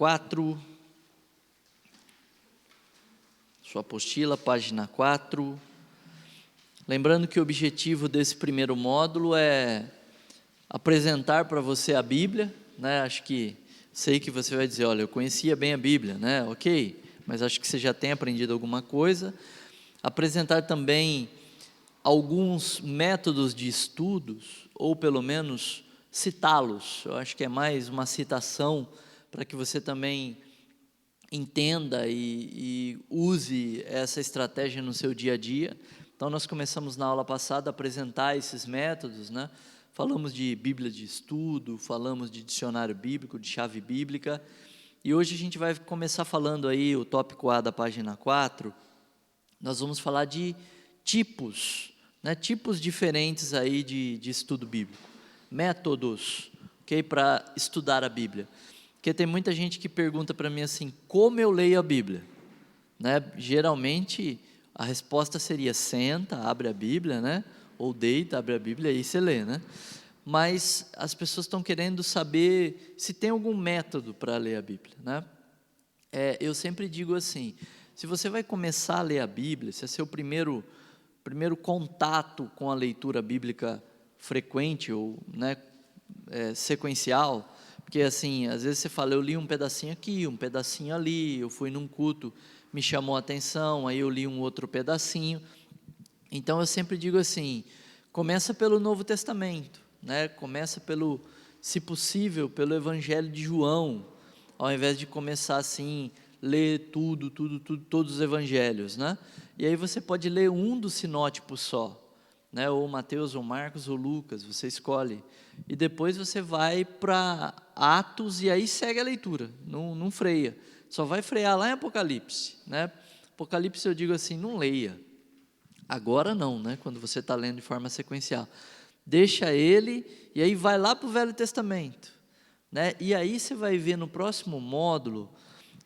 4, sua apostila, página 4. Lembrando que o objetivo desse primeiro módulo é apresentar para você a Bíblia, né? Sei que você vai dizer, olha, eu conhecia bem a Bíblia, né? Ok, mas acho que você já tem aprendido alguma coisa. Apresentar também alguns métodos de estudos, ou pelo menos citá-los. Eu acho que é mais uma citação para que você também entenda e use essa estratégia no seu dia a dia. Então, nós começamos na aula passada a apresentar esses métodos, né? Falamos de Bíblia de estudo, falamos de dicionário bíblico, de chave bíblica, e hoje a gente vai começar falando aí, o tópico A da página 4, nós vamos falar de tipos, né? Tipos diferentes aí de estudo bíblico, métodos, ok? Para estudar a Bíblia. Porque tem muita gente que pergunta para mim assim, como eu leio a Bíblia? Né? Geralmente, a resposta seria senta, abre a Bíblia, né? Ou deita, abre a Bíblia e aí você lê, né? Mas as pessoas estão querendo saber se tem algum método para ler a Bíblia, né? Eu sempre digo assim, se você vai começar a ler a Bíblia, se é seu primeiro contato com a leitura bíblica frequente ou, né, sequencial, porque assim, às vezes você fala, eu li um pedacinho aqui, um pedacinho ali, eu fui num culto, me chamou a atenção, aí eu li um outro pedacinho. Então eu sempre digo assim, começa pelo Novo Testamento, né? Começa pelo, se possível, pelo Evangelho de João, ao invés de começar assim, ler tudo, todos os evangelhos, né? E aí você pode ler um dos sinótipos só, né? Ou Mateus, ou Marcos, ou Lucas, você escolhe. E depois você vai para Atos e aí segue a leitura, não freia. Só vai frear lá em Apocalipse, né? Apocalipse eu digo assim, não leia. Agora não, né? Quando você está lendo de forma sequencial. Deixa ele e aí vai lá para o Velho Testamento, né? E aí você vai ver no próximo módulo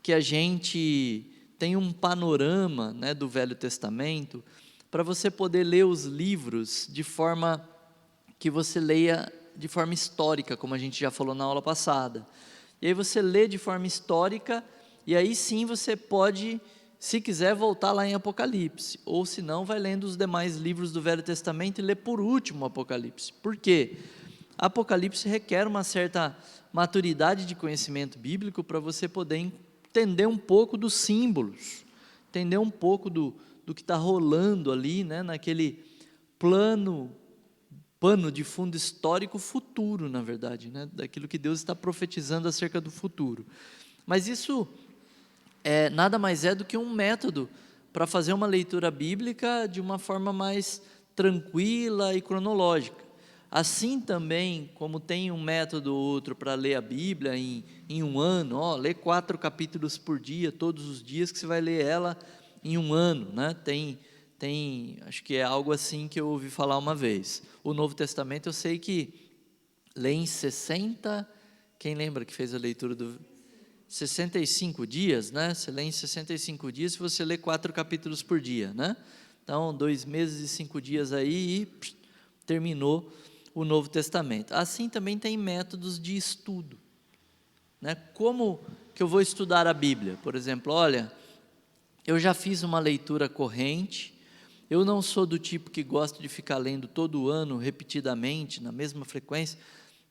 que a gente tem um panorama, né, do Velho Testamento para você poder ler os livros de forma que você leia de forma histórica, como a gente já falou na aula passada. E aí você lê de forma histórica e aí sim você pode, se quiser, voltar lá em Apocalipse, ou se não, vai lendo os demais livros do Velho Testamento e lê por último Apocalipse. Por quê? Apocalipse requer uma certa maturidade de conhecimento bíblico para você poder entender um pouco dos símbolos, entender um pouco do que está rolando ali, né, naquele pano de fundo histórico futuro, na verdade, né, daquilo que Deus está profetizando acerca do futuro. Mas isso nada mais é do que um método para fazer uma leitura bíblica de uma forma mais tranquila e cronológica. Assim também, como tem um método ou outro para ler a Bíblia em um ano, lê 4 capítulos por dia, todos os dias, que você vai ler ela em um ano, né? Acho que é algo assim que eu ouvi falar uma vez. O Novo Testamento eu sei que lê em 60, quem lembra que fez a leitura do 65 dias, né? Você lê em 65 dias se você lê 4 capítulos por dia, né? Então, 2 meses e 5 dias aí e terminou o Novo Testamento. Assim também tem métodos de estudo, né? Como que eu vou estudar a Bíblia? Por exemplo, olha, eu já fiz uma leitura corrente, eu não sou do tipo que gosta de ficar lendo todo ano, repetidamente, na mesma frequência,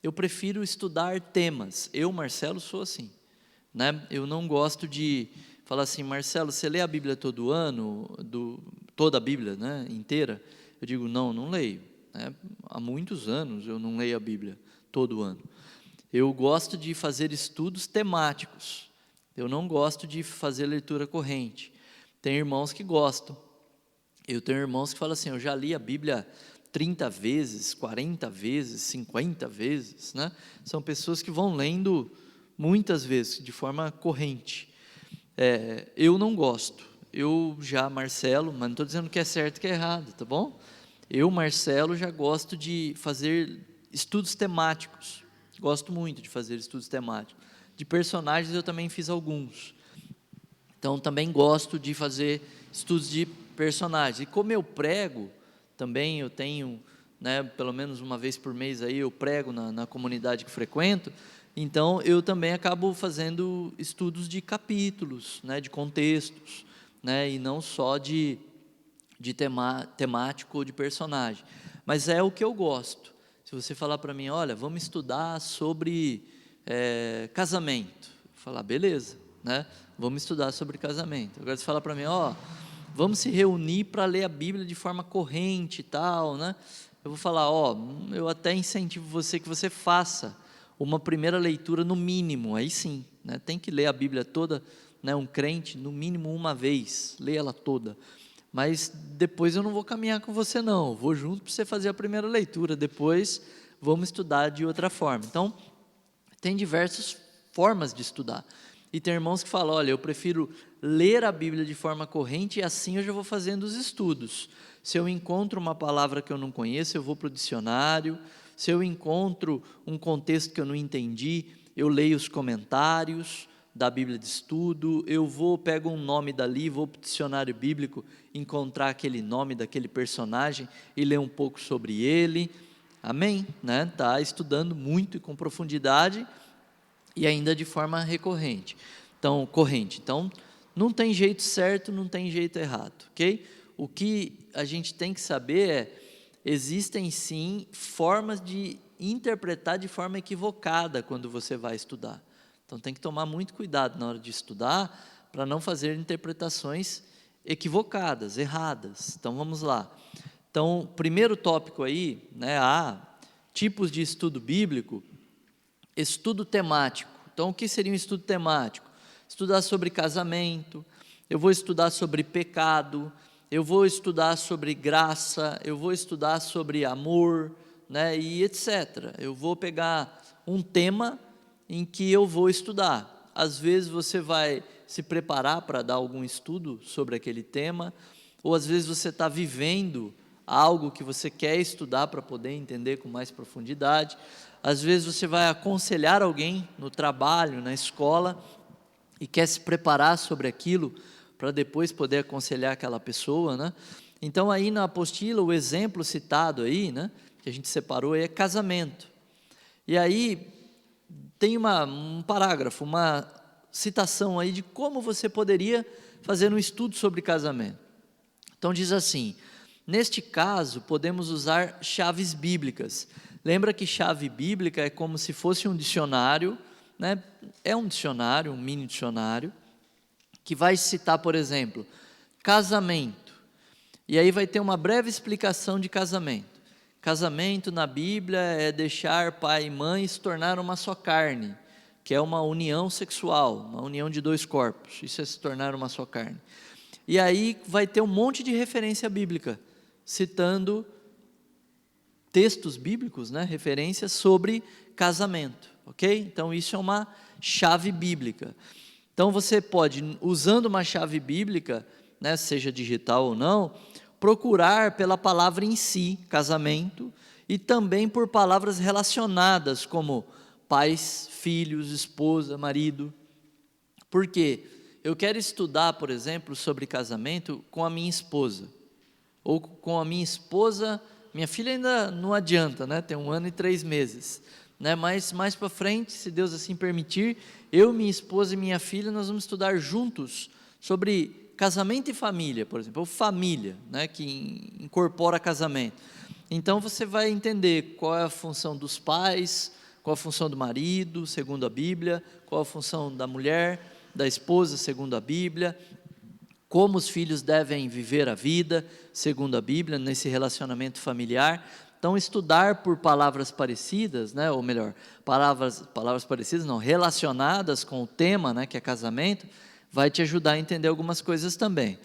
eu prefiro estudar temas. Eu, Marcelo, sou assim, né? Eu não gosto de falar assim, Marcelo, você lê a Bíblia todo ano, toda a Bíblia, né, inteira? Eu digo, não leio, né? Há muitos anos eu não leio a Bíblia todo ano. Eu gosto de fazer estudos temáticos, eu não gosto de fazer leitura corrente. Tem irmãos que gostam, eu tenho irmãos que falam assim, eu já li a Bíblia 30 vezes, 40 vezes, 50 vezes, né? São pessoas que vão lendo muitas vezes, de forma corrente. Eu não gosto. Eu já, Marcelo, mas não estou dizendo que é certo e que é errado, tá bom? Eu, Marcelo, já gosto de fazer estudos temáticos. Gosto muito de fazer estudos temáticos. De personagens eu também fiz alguns. Então, também gosto de fazer estudos de personagens. E como eu prego, também eu tenho, né, pelo menos uma vez por mês aí eu prego na comunidade que frequento, Então, eu também acabo fazendo estudos de capítulos, né, de contextos, né, e não só de temático ou de personagem. Mas é o que eu gosto. Se você falar para mim, olha, vamos estudar sobre casamento, eu vou falar, beleza, né? Vamos estudar sobre casamento. Agora você fala para mim, vamos se reunir para ler a Bíblia de forma corrente e tal, né? Eu vou falar, eu até incentivo você que você faça uma primeira leitura no mínimo, aí sim, né? Tem que ler a Bíblia toda, né? Um crente, no mínimo uma vez, lê ela toda. Mas depois eu não vou caminhar com você não, eu vou junto para você fazer a primeira leitura, depois vamos estudar de outra forma. Então, tem diversas formas de estudar. E tem irmãos que falam, olha, eu prefiro ler a Bíblia de forma corrente e assim eu já vou fazendo os estudos. Se eu encontro uma palavra que eu não conheço, eu vou para o dicionário. Se eu encontro um contexto que eu não entendi, eu leio os comentários da Bíblia de estudo, pego um nome dali, vou para o dicionário bíblico, encontrar aquele nome daquele personagem e ler um pouco sobre ele. Amém? Né? Tá estudando muito e com profundidade e ainda de forma recorrente. Então, corrente. Então, não tem jeito certo, não tem jeito errado, ok? O que a gente tem que saber existem sim formas de interpretar de forma equivocada quando você vai estudar. Então, tem que tomar muito cuidado na hora de estudar para não fazer interpretações equivocadas, erradas. Então, vamos lá. Então, primeiro tópico aí, né, tipos de estudo bíblico, estudo temático. Então, o que seria um estudo temático? Estudar sobre casamento, eu vou estudar sobre pecado, eu vou estudar sobre graça, eu vou estudar sobre amor, né, e etc. Eu vou pegar um tema em que eu vou estudar. Às vezes você vai se preparar para dar algum estudo sobre aquele tema, ou às vezes você está vivendo algo que você quer estudar para poder entender com mais profundidade. Às vezes você vai aconselhar alguém no trabalho, na escola, e quer se preparar sobre aquilo para depois poder aconselhar aquela pessoa, né? Então aí na apostila o exemplo citado aí, né, que a gente separou é casamento. E aí tem um parágrafo, uma citação aí de como você poderia fazer um estudo sobre casamento. Então diz assim: neste caso podemos usar chaves bíblicas. Lembra que chave bíblica é como se fosse um dicionário, né? É um dicionário, um mini dicionário, que vai citar, por exemplo, casamento. E aí vai ter uma breve explicação de casamento. Casamento na Bíblia é deixar pai e mãe se tornar uma só carne, que é uma união sexual, uma união de dois corpos. Isso é se tornar uma só carne. E aí vai ter um monte de referência bíblica, citando textos bíblicos, né, referências sobre casamento, ok? Então isso é uma chave bíblica. Então você pode, usando uma chave bíblica, né, seja digital ou não, procurar pela palavra em si, casamento, e também por palavras relacionadas, como pais, filhos, esposa, marido. Por quê? Eu quero estudar, por exemplo, sobre casamento com a minha esposa, ou com a minha esposa. Minha filha ainda não adianta, né? Tem 1 ano e 3 meses, né? Mas mais para frente, se Deus assim permitir, eu, minha esposa e minha filha, nós vamos estudar juntos sobre casamento e família, por exemplo, ou família, né? Que incorpora casamento. Então você vai entender qual é a função dos pais, qual a função do marido, segundo a Bíblia, qual a função da mulher, da esposa, segundo a Bíblia, como os filhos devem viver a vida, segundo a Bíblia, nesse relacionamento familiar. Então, estudar por palavras parecidas, né, ou melhor, palavras parecidas, não, relacionadas com o tema, né, que é casamento, vai te ajudar a entender algumas coisas também.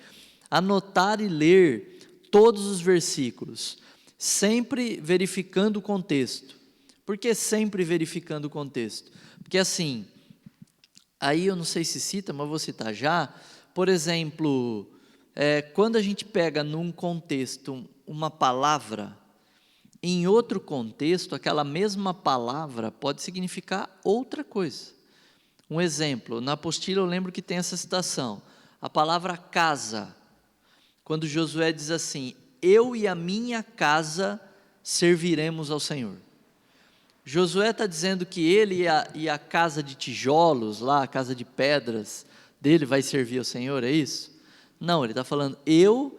Anotar e ler todos os versículos, sempre verificando o contexto. Por que sempre verificando o contexto? Porque assim, aí eu não sei se cita, mas vou citar já. Por exemplo, quando a gente pega num contexto uma palavra, em outro contexto, aquela mesma palavra pode significar outra coisa. Um exemplo, na apostila eu lembro que tem essa citação, a palavra casa, quando Josué diz assim: eu e a minha casa serviremos ao Senhor. Josué está dizendo que ele e a casa de tijolos, lá, a casa de pedras dele vai servir ao Senhor, é isso? Não, ele está falando, eu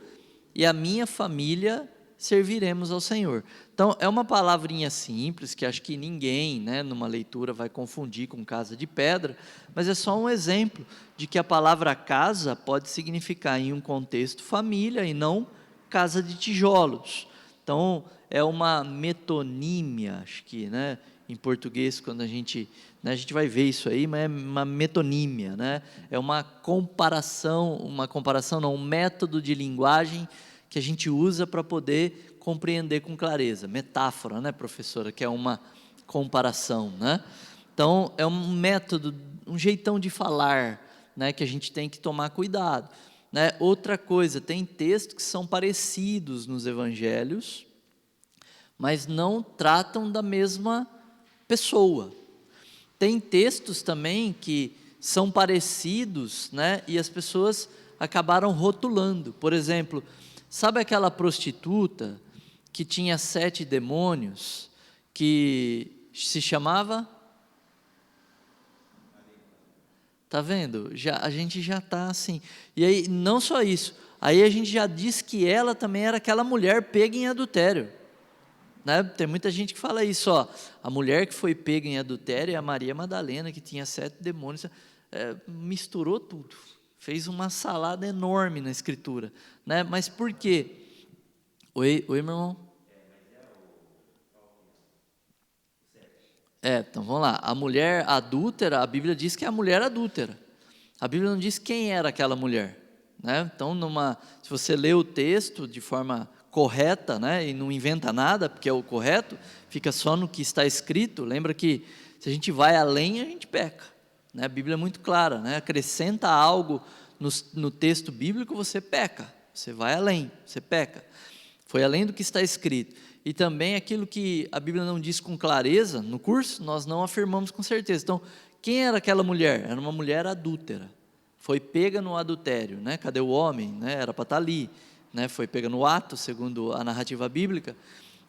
e a minha família serviremos ao Senhor. Então, é uma palavrinha simples, que acho que ninguém, né, numa leitura vai confundir com casa de pedra, mas é só um exemplo de que a palavra casa pode significar, em um contexto, família, e não casa de tijolos. Então, é uma metonímia, acho que, né, em português, quando a gente vai ver isso aí, mas é uma metonímia, né? É uma comparação não, um método de linguagem que a gente usa para poder compreender com clareza. Metáfora, né, professora, que é uma comparação, né? Então, é um método, um jeitão de falar, né, que a gente tem que tomar cuidado, né? Outra coisa, tem textos que são parecidos nos evangelhos, mas não tratam da mesma pessoa. Tem textos também que são parecidos, né, e as pessoas acabaram rotulando. Por exemplo, sabe aquela prostituta que tinha 7 demônios, que se chamava? Tá vendo? A gente já está assim. E aí, não só isso, aí a gente já diz que ela também era aquela mulher pega em adultério. Né? Tem muita gente que fala isso, ó, a mulher que foi pega em adultério é a Maria Madalena, que tinha 7 demônios, misturou tudo, fez uma salada enorme na escritura, né? Mas por quê? Oi, meu irmão? Então vamos lá, a mulher adúltera, a Bíblia diz que é a mulher adúltera, a Bíblia não diz quem era aquela mulher, né? Então, se você lê o texto de forma correta, né, e não inventa nada, porque é o correto, fica só no que está escrito. Lembra que se a gente vai além, a gente peca, né? A Bíblia é muito clara, né? Acrescenta algo no texto bíblico, você peca, você vai além, você peca, foi além do que está escrito. E também aquilo que a Bíblia não diz com clareza no curso, nós não afirmamos com certeza. Então, quem era aquela mulher? Era uma mulher adúltera, foi pega no adultério, né? Cadê o homem? Né? Era para estar ali, né? Foi pega no ato, segundo a narrativa bíblica,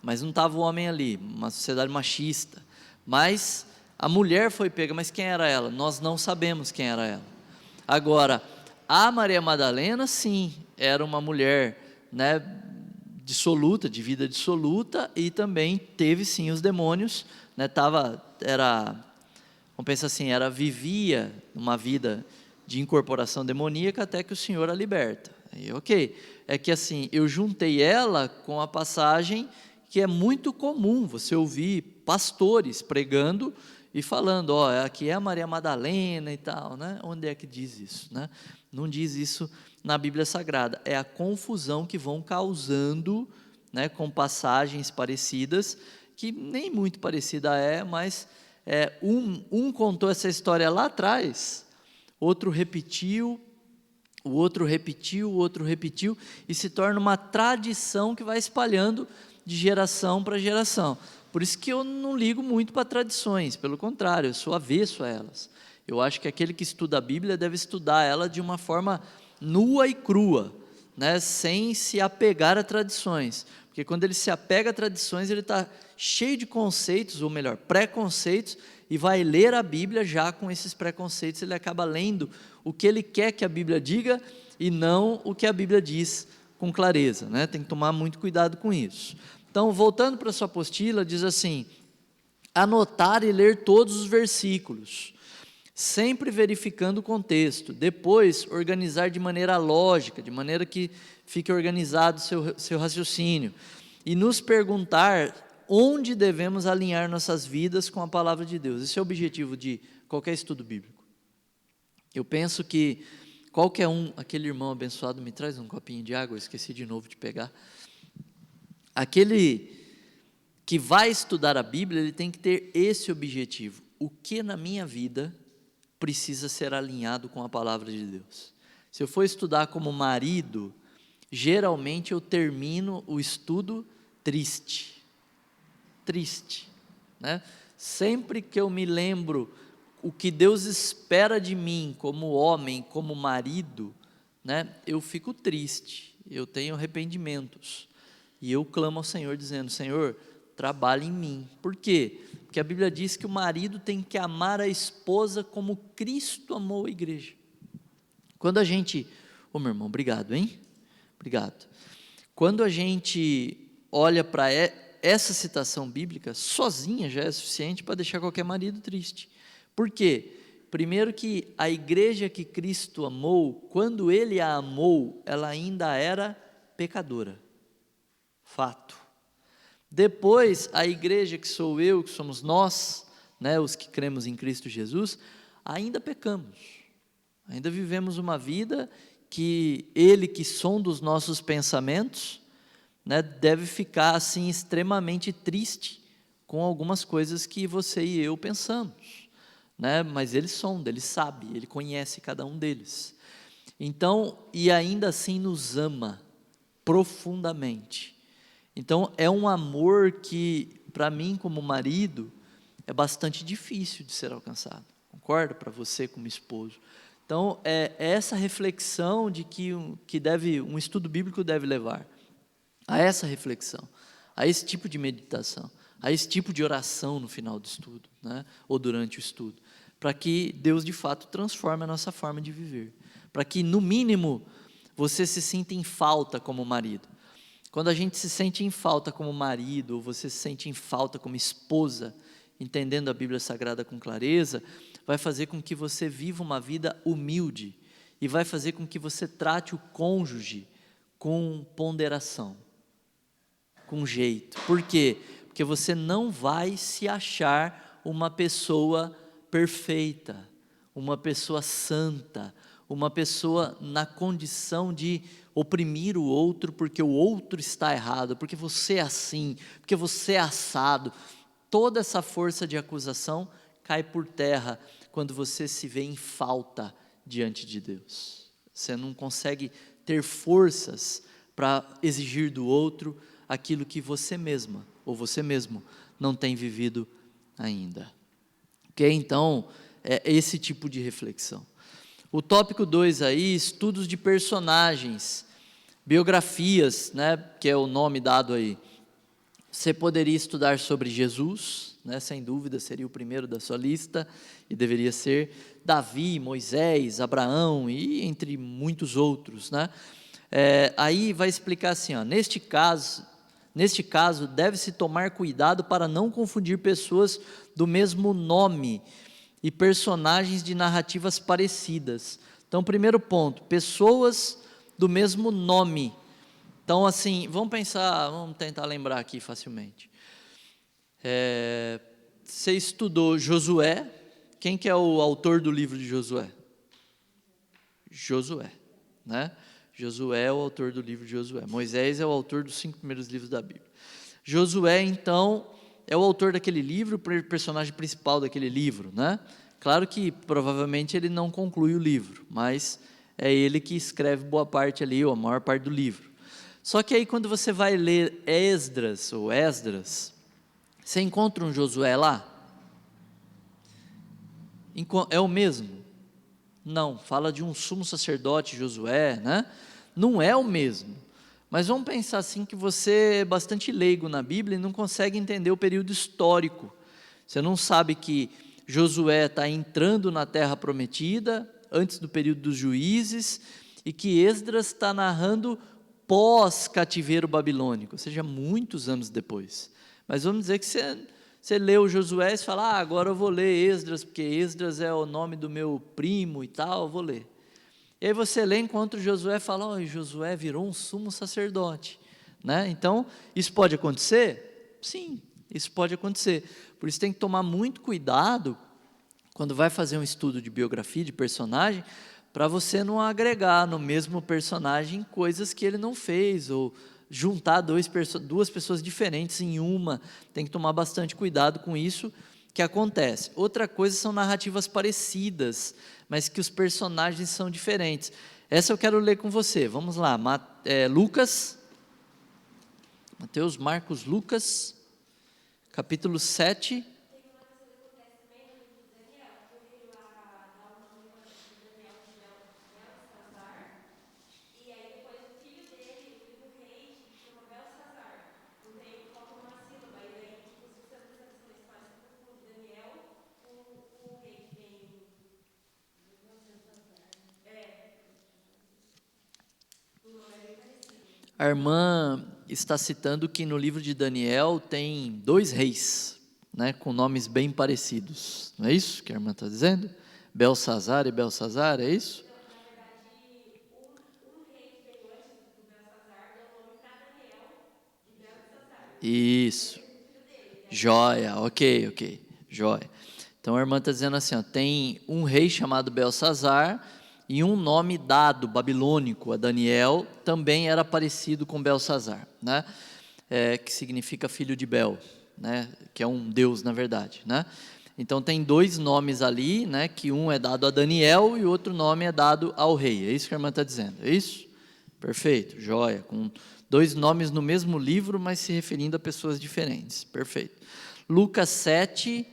mas não estava o homem ali, uma sociedade machista. Mas a mulher foi pega, mas quem era ela? Nós não sabemos quem era ela. Agora, a Maria Madalena, sim, era uma mulher, né, dissoluta, de vida dissoluta, e também teve sim os demônios, né? Vamos pensar assim, vivia uma vida de incorporação demoníaca até que o Senhor a liberta. Aí, ok, é que assim, eu juntei ela com a passagem que é muito comum você ouvir pastores pregando e falando, ó, aqui é a Maria Madalena e tal, né? Onde é que diz isso, né? Não diz isso na Bíblia Sagrada, é a confusão que vão causando, né, com passagens parecidas, que nem muito parecida mas um contou essa história lá atrás, outro repetiu, o outro repetiu, e se torna uma tradição que vai espalhando de geração para geração. Por isso que eu não ligo muito para tradições, pelo contrário, eu sou avesso a elas. Eu acho que aquele que estuda a Bíblia deve estudar ela de uma forma nua e crua, né, sem se apegar a tradições, porque quando ele se apega a tradições, ele está cheio de conceitos, ou melhor, preconceitos, e vai ler a Bíblia já com esses preconceitos, ele acaba lendo o que ele quer que a Bíblia diga, e não o que a Bíblia diz com clareza, né? Tem que tomar muito cuidado com isso. Então, voltando para a sua apostila, diz assim, anotar e ler todos os versículos, sempre verificando o contexto, depois organizar de maneira lógica, de maneira que fique organizado seu raciocínio, e nos perguntar onde devemos alinhar nossas vidas com a palavra de Deus. Esse é o objetivo de qualquer estudo bíblico. Eu penso que qualquer aquele irmão abençoado, me traz um copinho de água, eu esqueci de novo de pegar, aquele que vai estudar a Bíblia, ele tem que ter esse objetivo, o que na minha vida precisa ser alinhado com a palavra de Deus. Se eu for estudar como marido, geralmente eu termino o estudo triste, né? Sempre que eu me lembro o que Deus espera de mim como homem, como marido, né, eu fico triste, eu tenho arrependimentos, e eu clamo ao Senhor dizendo, Senhor, trabalhe em mim. Por quê? Porque a Bíblia diz que o marido tem que amar a esposa como Cristo amou a igreja. Quando a gente... Ô meu irmão, obrigado, hein? Obrigado. Quando a gente olha para essa citação bíblica, sozinha já é suficiente para deixar qualquer marido triste. Por quê? Primeiro que a igreja que Cristo amou, quando Ele a amou, ela ainda era pecadora. Fato. Depois, a igreja que sou eu, que somos nós, né, os que cremos em Cristo Jesus, ainda pecamos. Ainda vivemos uma vida que Ele, que sonda os nossos pensamentos, né, deve ficar assim extremamente triste com algumas coisas que você e eu pensamos, né? Mas Ele sonda, Ele sabe, Ele conhece cada um deles. Então, e ainda assim nos ama profundamente. Então, é um amor que, para mim como marido, é bastante difícil de ser alcançado. Concorda? Para você como esposo. Então, é essa reflexão de que um estudo bíblico deve levar a essa reflexão, a esse tipo de meditação, a esse tipo de oração no final do estudo, né? Ou durante o estudo, para que Deus de fato transforme a nossa forma de viver, para que no mínimo você se sinta em falta como marido. Quando a gente se sente em falta como marido, ou você se sente em falta como esposa, entendendo a Bíblia Sagrada com clareza, vai fazer com que você viva uma vida humilde, e vai fazer com que você trate o cônjuge com ponderação, com jeito. Por quê? Porque você não vai se achar uma pessoa perfeita, uma pessoa santa, uma pessoa na condição de oprimir o outro porque o outro está errado, porque você é assim, porque você é assado. Toda essa força de acusação cai por terra quando você se vê em falta diante de Deus. Você não consegue ter forças para exigir do outro aquilo que você mesma ou você mesmo não tem vivido ainda. Ok? Então, é esse tipo de reflexão. O tópico 2 aí, estudos de personagens, biografias, né, que é o nome dado aí. Você poderia estudar sobre Jesus, né, sem dúvida seria o primeiro da sua lista, e deveria ser Davi, Moisés, Abraão, e entre muitos outros, né? Aí vai explicar assim, ó, neste caso, deve-se tomar cuidado para não confundir pessoas do mesmo nome e personagens de narrativas parecidas. Então, primeiro ponto, pessoas do mesmo nome. Então, assim, vamos tentar lembrar aqui facilmente. Você estudou Josué. Quem que é o autor do livro de Josué? Josué, né? Josué é o autor do livro de Josué. Moisés é o autor dos 5 primeiros livros da Bíblia. Josué, então, é o autor daquele livro, o personagem principal daquele livro, né? Claro que provavelmente ele não conclui o livro, mas é ele que escreve boa parte ali, ou a maior parte do livro. Só que aí quando você vai ler Esdras, você encontra um Josué lá? É o mesmo? Não, fala de um sumo sacerdote Josué, né? Não é o mesmo. Mas vamos pensar assim que você é bastante leigo na Bíblia e não consegue entender o período histórico. Você não sabe que Josué está entrando na terra prometida, antes do período dos juízes, e que Esdras está narrando pós-cativeiro babilônico, ou seja, muitos anos depois. Mas vamos dizer que você leu Josué e fala, agora eu vou ler Esdras, porque Esdras é o nome do meu primo e tal, eu vou ler. E aí você lê, encontra o Josué e fala, Josué virou um sumo sacerdote, né? Então, isso pode acontecer? Sim, isso pode acontecer. Por isso tem que tomar muito cuidado, quando vai fazer um estudo de biografia, de personagem, para você não agregar no mesmo personagem coisas que ele não fez, ou juntar duas pessoas diferentes em uma. Tem que tomar bastante cuidado com isso que acontece. Outra coisa são narrativas parecidas, mas que os personagens são diferentes. Essa eu quero ler com você. Vamos lá, Lucas, Mateus, Marcos, Lucas, capítulo 7. A irmã está citando que no livro de Daniel tem 2 reis, né, com nomes bem parecidos. Não é isso que a irmã está dizendo? Belsazar e Belsazar, é isso? Não, na verdade, um rei que veio antes do Belsazar deu nome para Daniel de Belsazar. Isso. O filho dele, né? Joia, ok, joia. Então a irmã está dizendo assim, ó, tem um rei chamado Belsazar e um nome dado babilônico a Daniel também era parecido com Belsazar, né? Que significa filho de Bel, né? Que é um deus na verdade, né? Então tem 2 nomes ali, né? Que um é dado a Daniel e o outro nome é dado ao rei. É isso que a irmã está dizendo, é isso? Perfeito, joia. Com 2 nomes no mesmo livro, mas se referindo a pessoas diferentes. Perfeito. Lucas 7,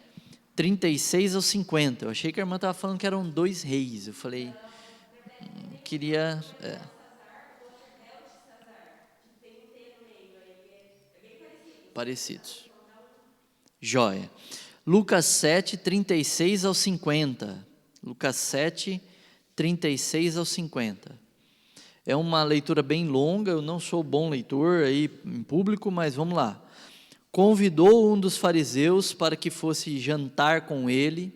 36 ao 50. Eu achei que a irmã estava falando que eram 2 reis. Eu falei, queria. Um é Belsazar, o outro é Beltesazar, que tem um T no meio, aí é bem parecido. Parecidos. Encontrar um. Joia. Lucas 7, 36 ao 50. Lucas 7, 36 ao 50. É uma leitura bem longa, eu não sou bom leitor aí em público, mas vamos lá. Convidou um dos fariseus para que fosse jantar com ele.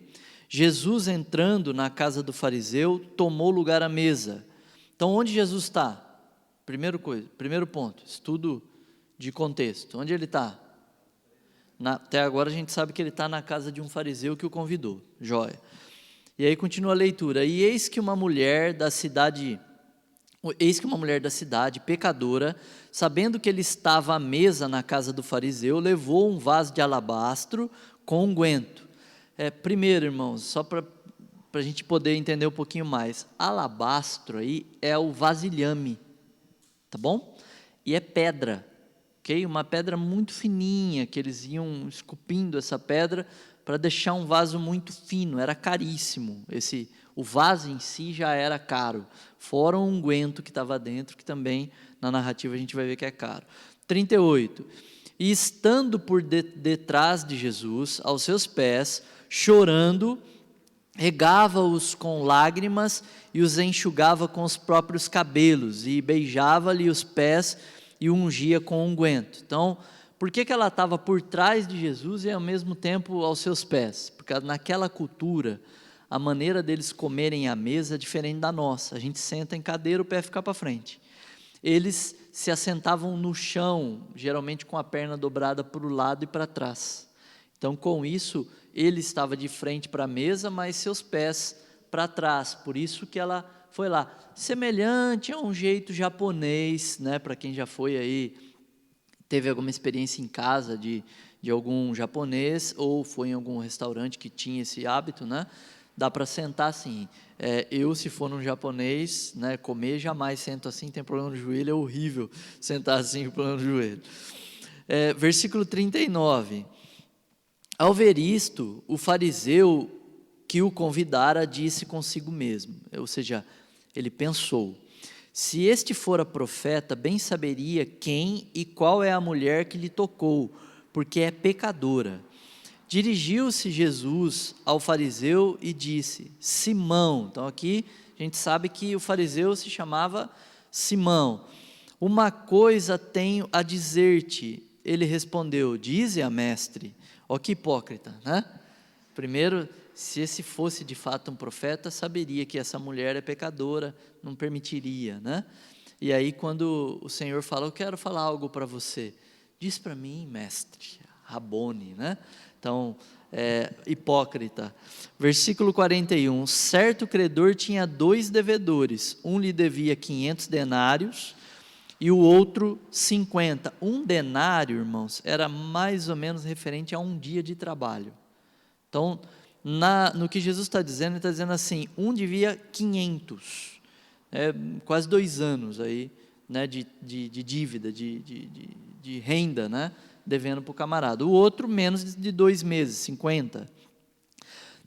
Jesus, entrando na casa do fariseu, tomou lugar à mesa. Então, onde Jesus está? Primeiro ponto, estudo de contexto. Onde ele está? Até agora a gente sabe que ele está na casa de um fariseu que o convidou. Joia. E aí continua a leitura. E eis que uma mulher da cidade, pecadora, sabendo que ele estava à mesa na casa do fariseu, levou um vaso de alabastro com unguento. Primeiro, irmãos, só para a gente poder entender um pouquinho mais, alabastro aí é o vasilhame, tá bom? E é pedra, ok? Uma pedra muito fininha, que eles iam esculpindo essa pedra para deixar um vaso muito fino, era caríssimo. O vaso em si já era caro, fora o unguento que estava dentro, que também na narrativa a gente vai ver que é caro. 38. E estando por detrás de Jesus, aos seus pés, chorando, regava-os com lágrimas e os enxugava com os próprios cabelos, e beijava-lhe os pés e o ungia com unguento. Então, por que ela estava por trás de Jesus e ao mesmo tempo aos seus pés? Porque naquela cultura, a maneira deles comerem à mesa é diferente da nossa. A gente senta em cadeira, o pé fica para frente. Eles se assentavam no chão, geralmente com a perna dobrada para o lado e para trás. Então, com isso, ele estava de frente para a mesa, mas seus pés para trás. Por isso que ela foi lá. Semelhante a um jeito japonês, né? Para quem já foi aí, teve alguma experiência em casa de algum japonês, ou foi em algum restaurante que tinha esse hábito, né? Dá para sentar assim. Eu, se for num japonês, né, comer, jamais sento assim, tem problema no joelho, é horrível sentar assim com problema no joelho. Versículo 39. Ao ver isto, o fariseu que o convidara disse consigo mesmo, ou seja, ele pensou, se este fora profeta, bem saberia quem e qual é a mulher que lhe tocou, porque é pecadora. Dirigiu-se Jesus ao fariseu e disse, Simão, então aqui a gente sabe que o fariseu se chamava Simão, uma coisa tenho a dizer-te. Ele respondeu, dize-a, mestre. Ó que hipócrita, né? Primeiro, se esse fosse de fato um profeta, saberia que essa mulher é pecadora, não permitiria, né? E aí quando o Senhor fala, eu quero falar algo para você, diz para mim, mestre, Rabone, né? Então, hipócrita. Versículo 41, certo credor tinha 2 devedores, um lhe devia 500 denários, e o outro 50. Um denário, irmãos, era mais ou menos referente a um dia de trabalho. Então, no que Jesus está dizendo, ele está dizendo assim, um devia 500, quase 2 anos aí, né, de dívida, de renda, né, devendo para o camarada. O outro, menos de 2 meses, 50.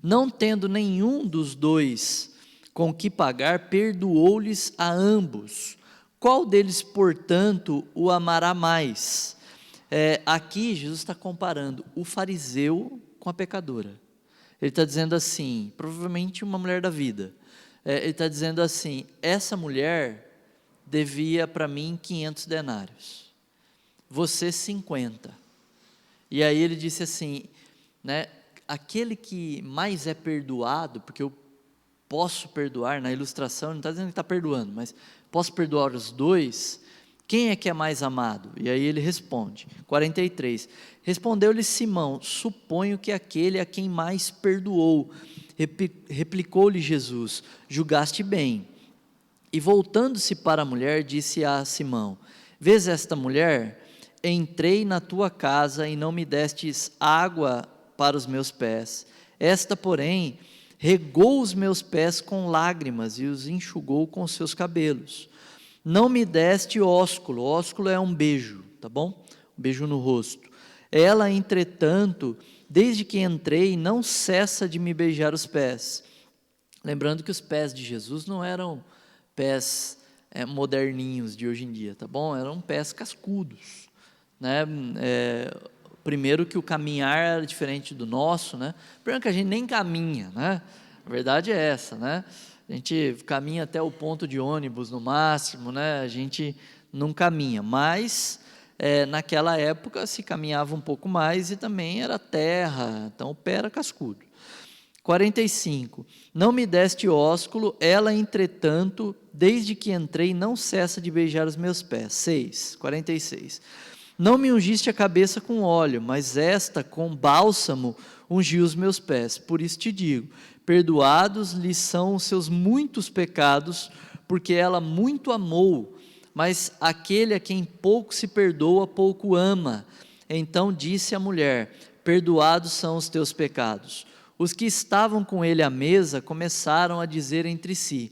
Não tendo nenhum dos 2 com que pagar, perdoou-lhes a ambos. Qual deles, portanto, o amará mais? Aqui Jesus está comparando o fariseu com a pecadora. Ele está dizendo assim, provavelmente uma mulher da vida. Ele está dizendo assim, essa mulher devia para mim 500 denários, você 50. E aí ele disse assim, né, aquele que mais é perdoado, porque eu posso perdoar, na ilustração, ele não está dizendo que está perdoando, mas posso perdoar os dois, quem é que é mais amado? E aí ele responde, 43, respondeu-lhe Simão, suponho que aquele a quem mais perdoou. Replicou-lhe Jesus, julgaste bem. E voltando-se para a mulher, disse a Simão, vês esta mulher? Entrei na tua casa e não me destes água para os meus pés. Esta, porém, regou os meus pés com lágrimas e os enxugou com seus cabelos. Não me deste ósculo, ósculo é um beijo, tá bom? Um beijo no rosto. Ela, entretanto, desde que entrei, não cessa de me beijar os pés. Lembrando que os pés de Jesus não eram pés moderninhos de hoje em dia, tá bom? Eram pés cascudos, né? Primeiro que o caminhar era diferente do nosso, né? Primeiro que a gente nem caminha, né? A verdade é essa, né? A gente caminha até o ponto de ônibus no máximo, né? A gente não caminha, mas naquela época se caminhava um pouco mais e também era terra, então o pé era cascudo. 45, não me deste ósculo, ela entretanto, desde que entrei, não cessa de beijar os meus pés. 46, não me ungiste a cabeça com óleo, mas esta com bálsamo ungiu os meus pés, por isso te digo, perdoados lhe são os seus muitos pecados, porque ela muito amou, mas aquele a quem pouco se perdoa, pouco ama. Então disse a mulher, perdoados são os teus pecados. Os que estavam com ele à mesa começaram a dizer entre si,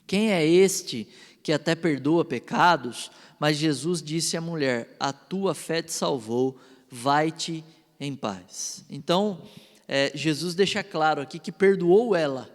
quem é este que até perdoa pecados? Mas Jesus disse à mulher, a tua fé te salvou, vai-te em paz. Então, Jesus deixa claro aqui que perdoou ela,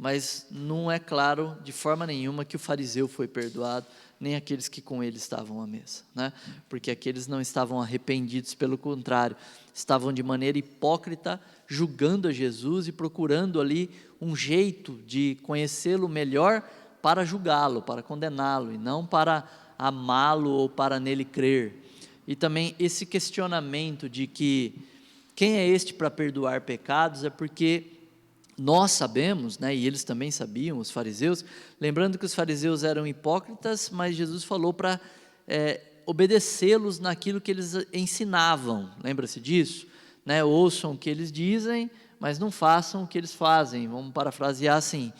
mas não é claro de forma nenhuma que o fariseu foi perdoado, nem aqueles que com ele estavam à mesa, né? Porque aqueles não estavam arrependidos, pelo contrário, estavam de maneira hipócrita, julgando a Jesus e procurando ali um jeito de conhecê-lo melhor para julgá-lo, para condená-lo, e não para amá-lo ou para nele crer. E também esse questionamento de que quem é este para perdoar pecados, é porque nós sabemos, né, e eles também sabiam, os fariseus, lembrando que os fariseus eram hipócritas, mas Jesus falou para obedecê-los naquilo que eles ensinavam, lembra-se disso? Né, ouçam o que eles dizem, mas não façam o que eles fazem, vamos parafrasear assim.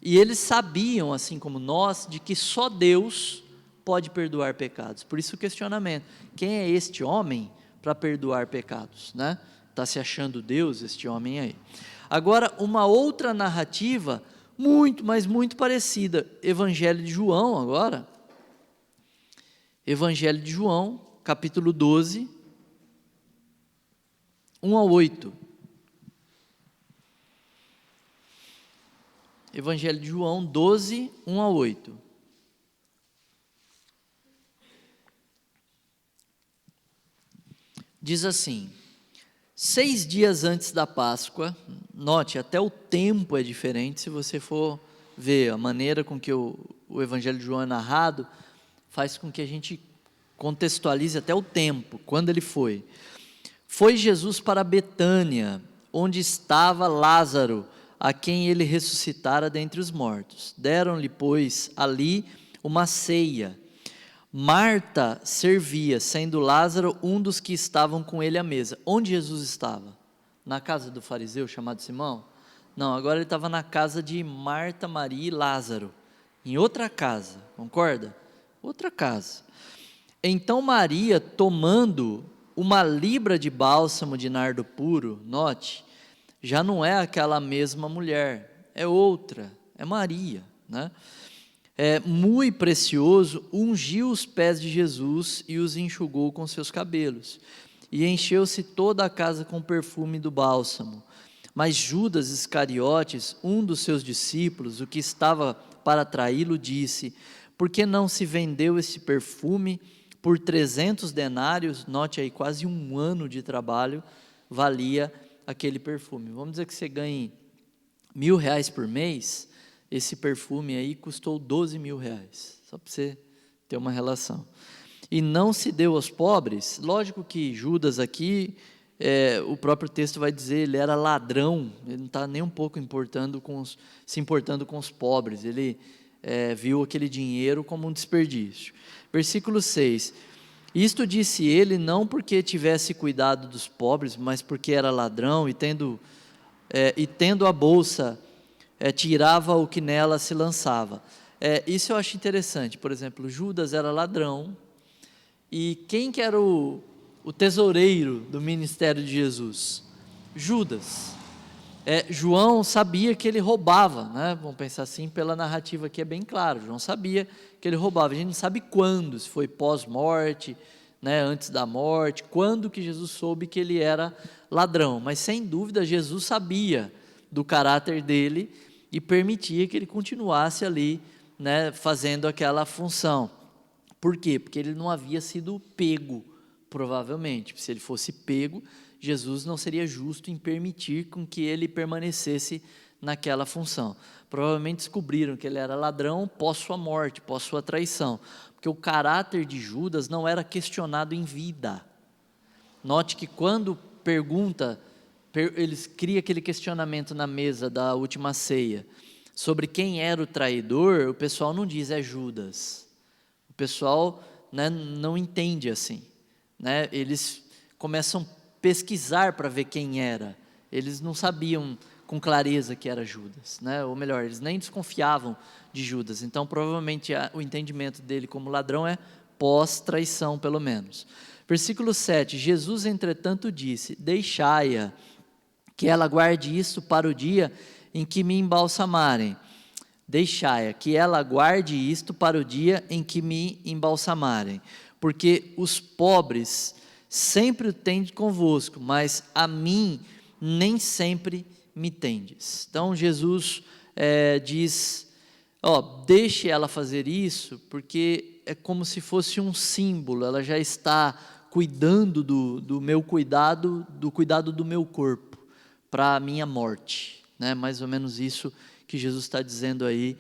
E eles sabiam, assim como nós, de que só Deus pode perdoar pecados, por isso o questionamento, quem é este homem para perdoar pecados, né? Está se achando Deus este homem aí. Agora, uma outra narrativa, muito, mas muito parecida, Evangelho de João agora, Evangelho de João, capítulo 12, 1 a 8. Evangelho de João 12, 1 a 8. Diz assim, 6 dias antes da Páscoa, note, até o tempo é diferente, se você for ver a maneira com que o Evangelho de João é narrado, faz com que a gente contextualize até o tempo, quando ele foi. Foi Jesus para Betânia, onde estava Lázaro, a quem ele ressuscitara dentre os mortos. Deram-lhe, pois, ali uma ceia. Marta servia, sendo Lázaro um dos que estavam com ele à mesa. Onde Jesus estava? Na casa do fariseu chamado Simão? Não, agora ele estava na casa de Marta, Maria e Lázaro, em outra casa, concorda? Outra casa. Então Maria, tomando uma libra de bálsamo de nardo puro, note, já não é aquela mesma mulher, é outra, é Maria, né? Muito precioso, ungiu os pés de Jesus e os enxugou com seus cabelos, e encheu-se toda a casa com o perfume do bálsamo. Mas Judas Iscariotes, um dos seus discípulos, o que estava para traí-lo, disse, por que não se vendeu esse perfume por 300 denários, note aí, quase um ano de trabalho, valia aquele perfume. Vamos dizer que você ganhe R$1.000 por mês, esse perfume aí custou 12 mil reais, só para você ter uma relação. E não se deu aos pobres. Lógico que Judas aqui, o próprio texto vai dizer, ele era ladrão, ele não está nem um pouco se importando com os pobres, ele viu aquele dinheiro como um desperdício. Versículo 6, isto disse ele não porque tivesse cuidado dos pobres, mas porque era ladrão e tendo a bolsa, tirava o que nela se lançava. Isso eu acho interessante. Por exemplo, Judas era ladrão, e quem que era o tesoureiro do ministério de Jesus? Judas. João sabia que ele roubava, né? Vamos pensar assim, pela narrativa aqui é bem claro, João sabia que ele roubava, a gente não sabe quando, se foi pós-morte, né, antes da morte, quando que Jesus soube que ele era ladrão, mas sem dúvida Jesus sabia do caráter dele e permitia que ele continuasse ali, né, fazendo aquela função. Por quê? Porque ele não havia sido pego, provavelmente. Se ele fosse pego, Jesus não seria justo em permitir com que ele permanecesse naquela função. Provavelmente descobriram que ele era ladrão pós sua morte, pós sua traição, porque o caráter de Judas não era questionado em vida. Note que quando eles criam aquele questionamento na mesa da última ceia, sobre quem era o traidor, o pessoal não diz é Judas. O pessoal, né, não entende assim, né? Eles começam a pesquisar para ver quem era. Eles não sabiam com clareza que era Judas, né? Ou melhor, eles nem desconfiavam de Judas. Então, provavelmente, o entendimento dele como ladrão é pós-traição, pelo menos. Versículo 7, Jesus, entretanto, disse, deixai-a, que ela guarde isso para o dia em que me embalsamarem. Deixai-a, que ela guarde isto para o dia em que me embalsamarem, porque os pobres sempre o tendes convosco, mas a mim nem sempre me tendes. Então Jesus diz, deixe ela fazer isso, porque é como se fosse um símbolo, ela já está cuidando do meu cuidado, do cuidado do meu corpo, para a minha morte, né? Mais ou menos isso que Jesus está dizendo aí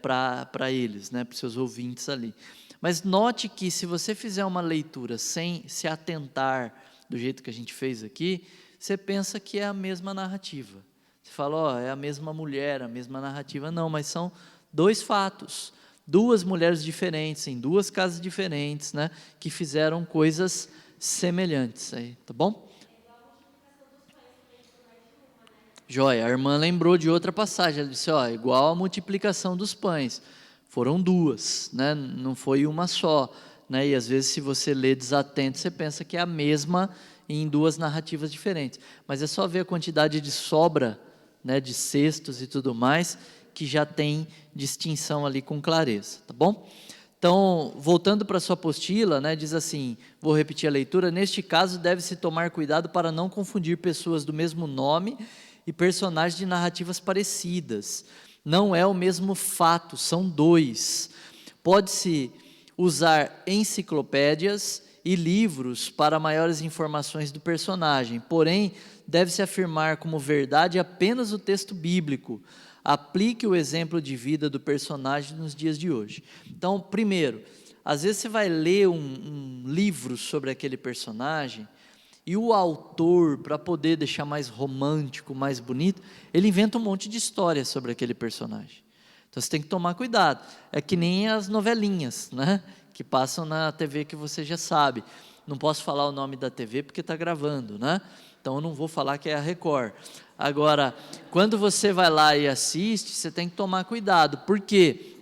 para eles, né? Para os seus ouvintes ali. Mas note que se você fizer uma leitura sem se atentar do jeito que a gente fez aqui, você pensa que é a mesma narrativa. Você fala, é a mesma mulher, a mesma narrativa. Não, mas são dois fatos, duas mulheres diferentes, em duas casas diferentes, né? Que fizeram coisas semelhantes aí, tá bom? Joia, a irmã lembrou de outra passagem, ela disse, igual a multiplicação dos pães, foram duas, né? Não foi uma só, né? E às vezes se você lê desatento, você pensa que é a mesma em duas narrativas diferentes, mas é só ver a quantidade de sobra, né, de cestos e tudo mais, que já tem distinção ali com clareza, tá bom? Então, voltando para a sua apostila, né, diz assim, vou repetir a leitura, neste caso deve-se tomar cuidado para não confundir pessoas do mesmo nome e personagens de narrativas parecidas. Não é o mesmo fato, são dois. Pode-se usar enciclopédias e livros para maiores informações do personagem, porém, deve-se afirmar como verdade apenas o texto bíblico. Aplique o exemplo de vida do personagem nos dias de hoje. Então, primeiro, às vezes você vai ler um livro sobre aquele personagem, e o autor, para poder deixar mais romântico, mais bonito, ele inventa um monte de histórias sobre aquele personagem. Então você tem que tomar cuidado. É que nem as novelinhas, né, que passam na TV que você já sabe. Não posso falar o nome da TV porque está gravando, né? Então eu não vou falar que é a Record. Agora, quando você vai lá e assiste, você tem que tomar cuidado, porque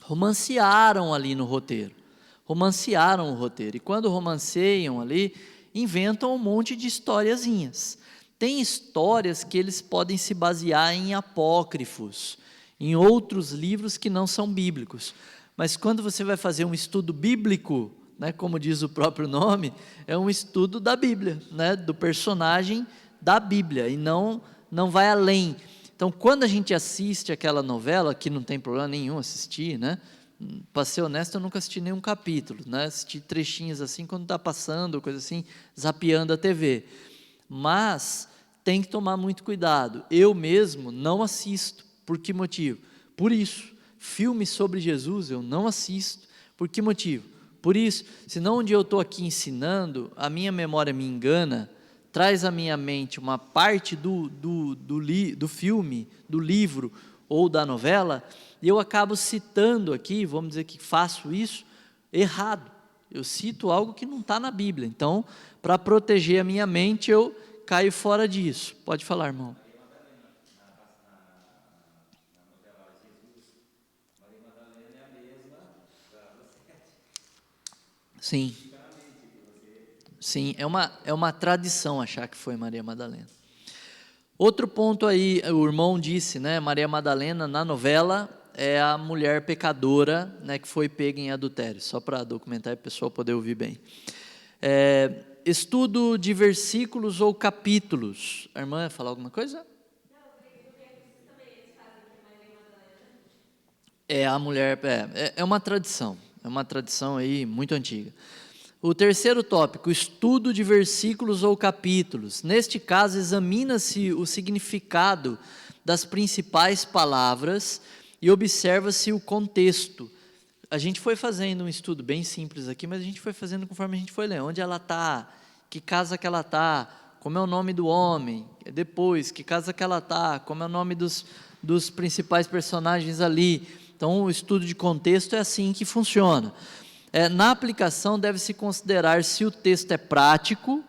romancearam ali no roteiro. Romancearam o roteiro. E quando romanceiam ali, inventam um monte de historiazinhas. Tem histórias que eles podem se basear em apócrifos, em outros livros que não são bíblicos. Mas quando você vai fazer um estudo bíblico, né, como diz o próprio nome, é um estudo da Bíblia, né, do personagem da Bíblia, e não vai além. Então, quando a gente assiste aquela novela, que não tem problema nenhum assistir, né? Para ser honesto, eu nunca assisti nenhum capítulo, né? Assisti trechinhos assim, quando está passando, coisa assim, zapeando a TV. Mas tem que tomar muito cuidado. Eu mesmo não assisto. Por que motivo? Por isso, filmes sobre Jesus eu não assisto. Por que motivo? Por isso, senão onde eu estou aqui ensinando, a minha memória me engana, traz à minha mente uma parte do filme, do livro ou da novela, e eu acabo citando aqui, vamos dizer que faço isso errado. Eu cito algo que não está na Bíblia. Então, para proteger a minha mente, eu caio fora disso. Pode falar, irmão. Sim. Sim, é uma tradição achar que foi Maria Madalena. Outro ponto aí, o irmão disse, né, Maria Madalena na novela é a mulher pecadora, né, que foi pega em adultério, só para documentar e o pessoal poder ouvir bem. Estudo de versículos ou capítulos. A irmã ia falar alguma coisa? É a mulher, é uma tradição aí muito antiga. O terceiro tópico, estudo de versículos ou capítulos. Neste caso, examina-se o significado das principais palavras e observa-se o contexto. A gente foi fazendo um estudo bem simples aqui, mas a gente foi fazendo conforme a gente foi ler. Onde ela está, que casa que ela está, como é o nome do homem, depois, que casa que ela está, como é o nome dos principais personagens ali. Então, o estudo de contexto é assim que funciona. Na aplicação, deve-se considerar se o texto é prático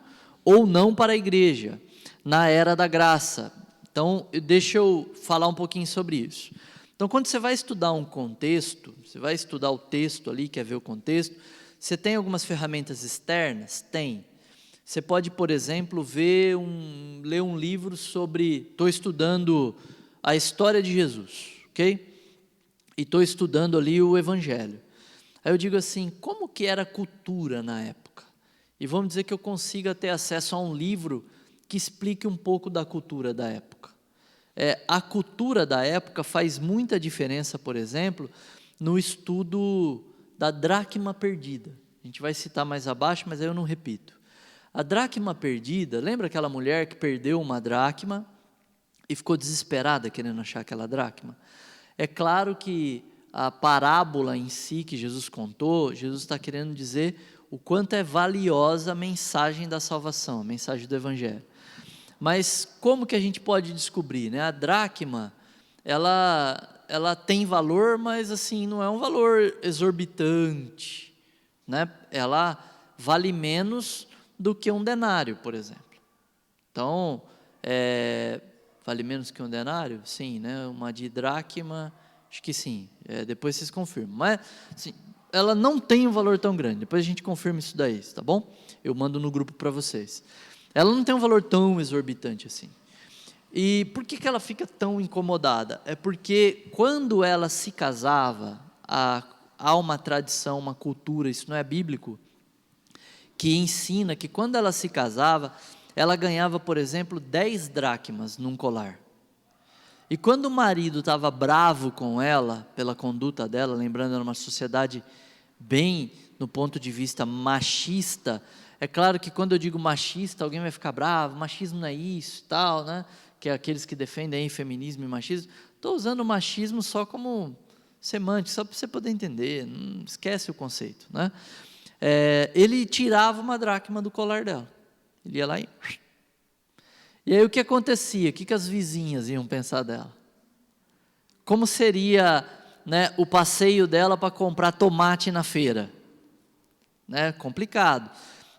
ou não para a igreja, na era da graça. Então, deixa eu falar um pouquinho sobre isso. Então, quando você vai estudar um contexto, você vai estudar o texto ali, quer ver o contexto, você tem algumas ferramentas externas? Tem. Você pode, por exemplo, ler um livro sobre, estou estudando a história de Jesus, ok? E estou estudando ali o Evangelho. Aí eu digo assim, como que era a cultura na época? E vamos dizer que eu consiga ter acesso a um livro que explique um pouco da cultura da época. A cultura da época faz muita diferença, por exemplo, no estudo da dracma perdida. A gente vai citar mais abaixo, mas aí eu não repito. A dracma perdida, lembra aquela mulher que perdeu uma dracma e ficou desesperada querendo achar aquela dracma? É claro que a parábola em si que Jesus contou, Jesus está querendo dizer o quanto é valiosa a mensagem da salvação, a mensagem do Evangelho. Mas como que a gente pode descobrir, né? A dracma, ela tem valor, mas assim, não é um valor exorbitante, né? Ela vale menos do que um denário, por exemplo. Então, vale menos que um denário? Sim, né? Uma didracma, acho que sim, depois vocês confirmam. Mas, assim, ela não tem um valor tão grande, depois a gente confirma isso daí, tá bom? Eu mando no grupo para vocês. Ela não tem um valor tão exorbitante assim. E por que ela fica tão incomodada? É porque quando ela se casava, há uma tradição, uma cultura, isso não é bíblico, que ensina que quando ela se casava, ela ganhava, por exemplo, 10 dracmas num colar. E quando o marido estava bravo com ela, pela conduta dela, lembrando, era uma sociedade bem, no ponto de vista machista, é claro que quando eu digo machista, alguém vai ficar bravo, machismo não é isso, tal, né? Que é aqueles que defendem aí feminismo e machismo. Estou usando o machismo só como semântico, só para você poder entender, não esquece o conceito, né? Ele tirava uma dracma do colar dela, ele ia lá e aí o que acontecia? O que as vizinhas iam pensar dela? Como seria, né, o passeio dela para comprar tomate na feira? Né? Complicado.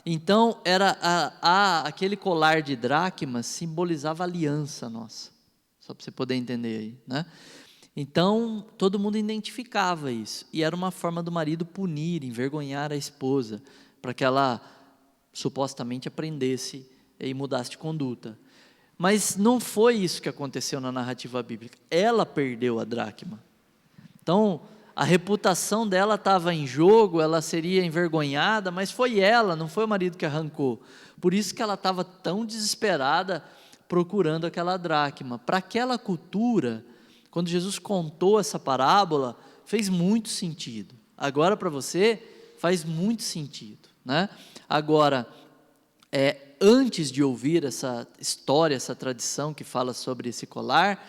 Então, aquele colar de dracmas simbolizava a aliança nossa, só para você poder entender aí, né? Então, todo mundo identificava isso, e era uma forma do marido punir, envergonhar a esposa, para que ela supostamente aprendesse e mudasse de conduta. Mas não foi isso que aconteceu na narrativa bíblica, ela perdeu a dracma. Então, a reputação dela estava em jogo, ela seria envergonhada, mas foi ela, não foi o marido que arrancou. Por isso que ela estava tão desesperada procurando aquela dracma. Para aquela cultura, quando Jesus contou essa parábola, fez muito sentido. Agora para você, faz muito sentido, né? Agora, antes de ouvir essa história, essa tradição que fala sobre esse colar,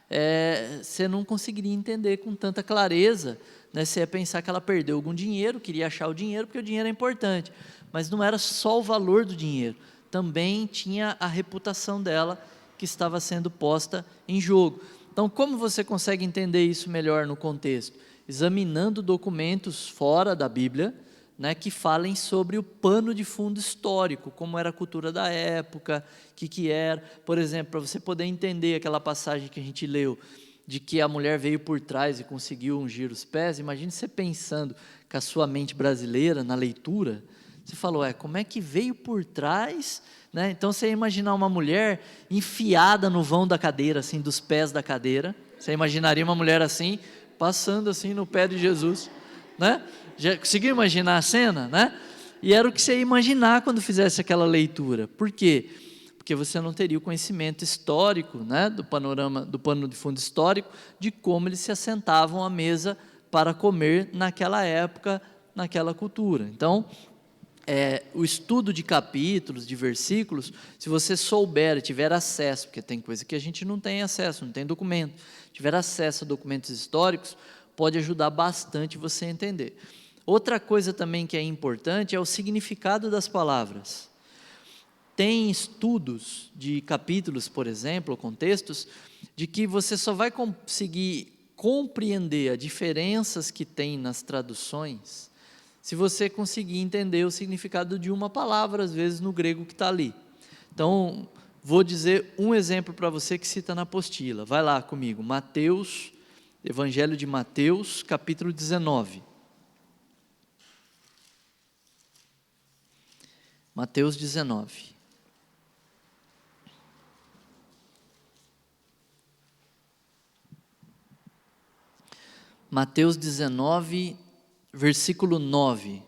você não conseguiria entender com tanta clareza, né? Você ia pensar que ela perdeu algum dinheiro, queria achar o dinheiro, porque o dinheiro é importante, mas não era só o valor do dinheiro, também tinha a reputação dela que estava sendo posta em jogo. Então, como você consegue entender isso melhor no contexto? Examinando documentos fora da Bíblia, né, que falem sobre o pano de fundo histórico, como era a cultura da época, o que era. Por exemplo, para você poder entender aquela passagem que a gente leu, de que a mulher veio por trás e conseguiu ungir os pés, imagine você pensando com a sua mente brasileira, na leitura, você falou, como é que veio por trás, né? Então você ia imaginar uma mulher enfiada no vão da cadeira, assim, dos pés da cadeira, você imaginaria uma mulher assim, passando assim no pé de Jesus, né? Já conseguiu imaginar a cena, né? E era o que você ia imaginar quando fizesse aquela leitura. Por quê? Porque você não teria o conhecimento histórico, né, do panorama, do pano de fundo histórico, de como eles se assentavam à mesa para comer naquela época, naquela cultura. Então, o estudo de capítulos, de versículos, se você souber, tiver acesso, porque tem coisa que a gente não tem acesso, não tem documento, tiver acesso a documentos históricos, pode ajudar bastante você a entender. Outra coisa também que é importante é o significado das palavras. Tem estudos de capítulos, por exemplo, ou contextos, de que você só vai conseguir compreender as diferenças que tem nas traduções, se você conseguir entender o significado de uma palavra, às vezes no grego que está ali. Então, vou dizer um exemplo para você que cita na apostila. Vai lá comigo, Mateus, Evangelho de Mateus, capítulo 19. Mateus 19. Mateus 19, versículo 9.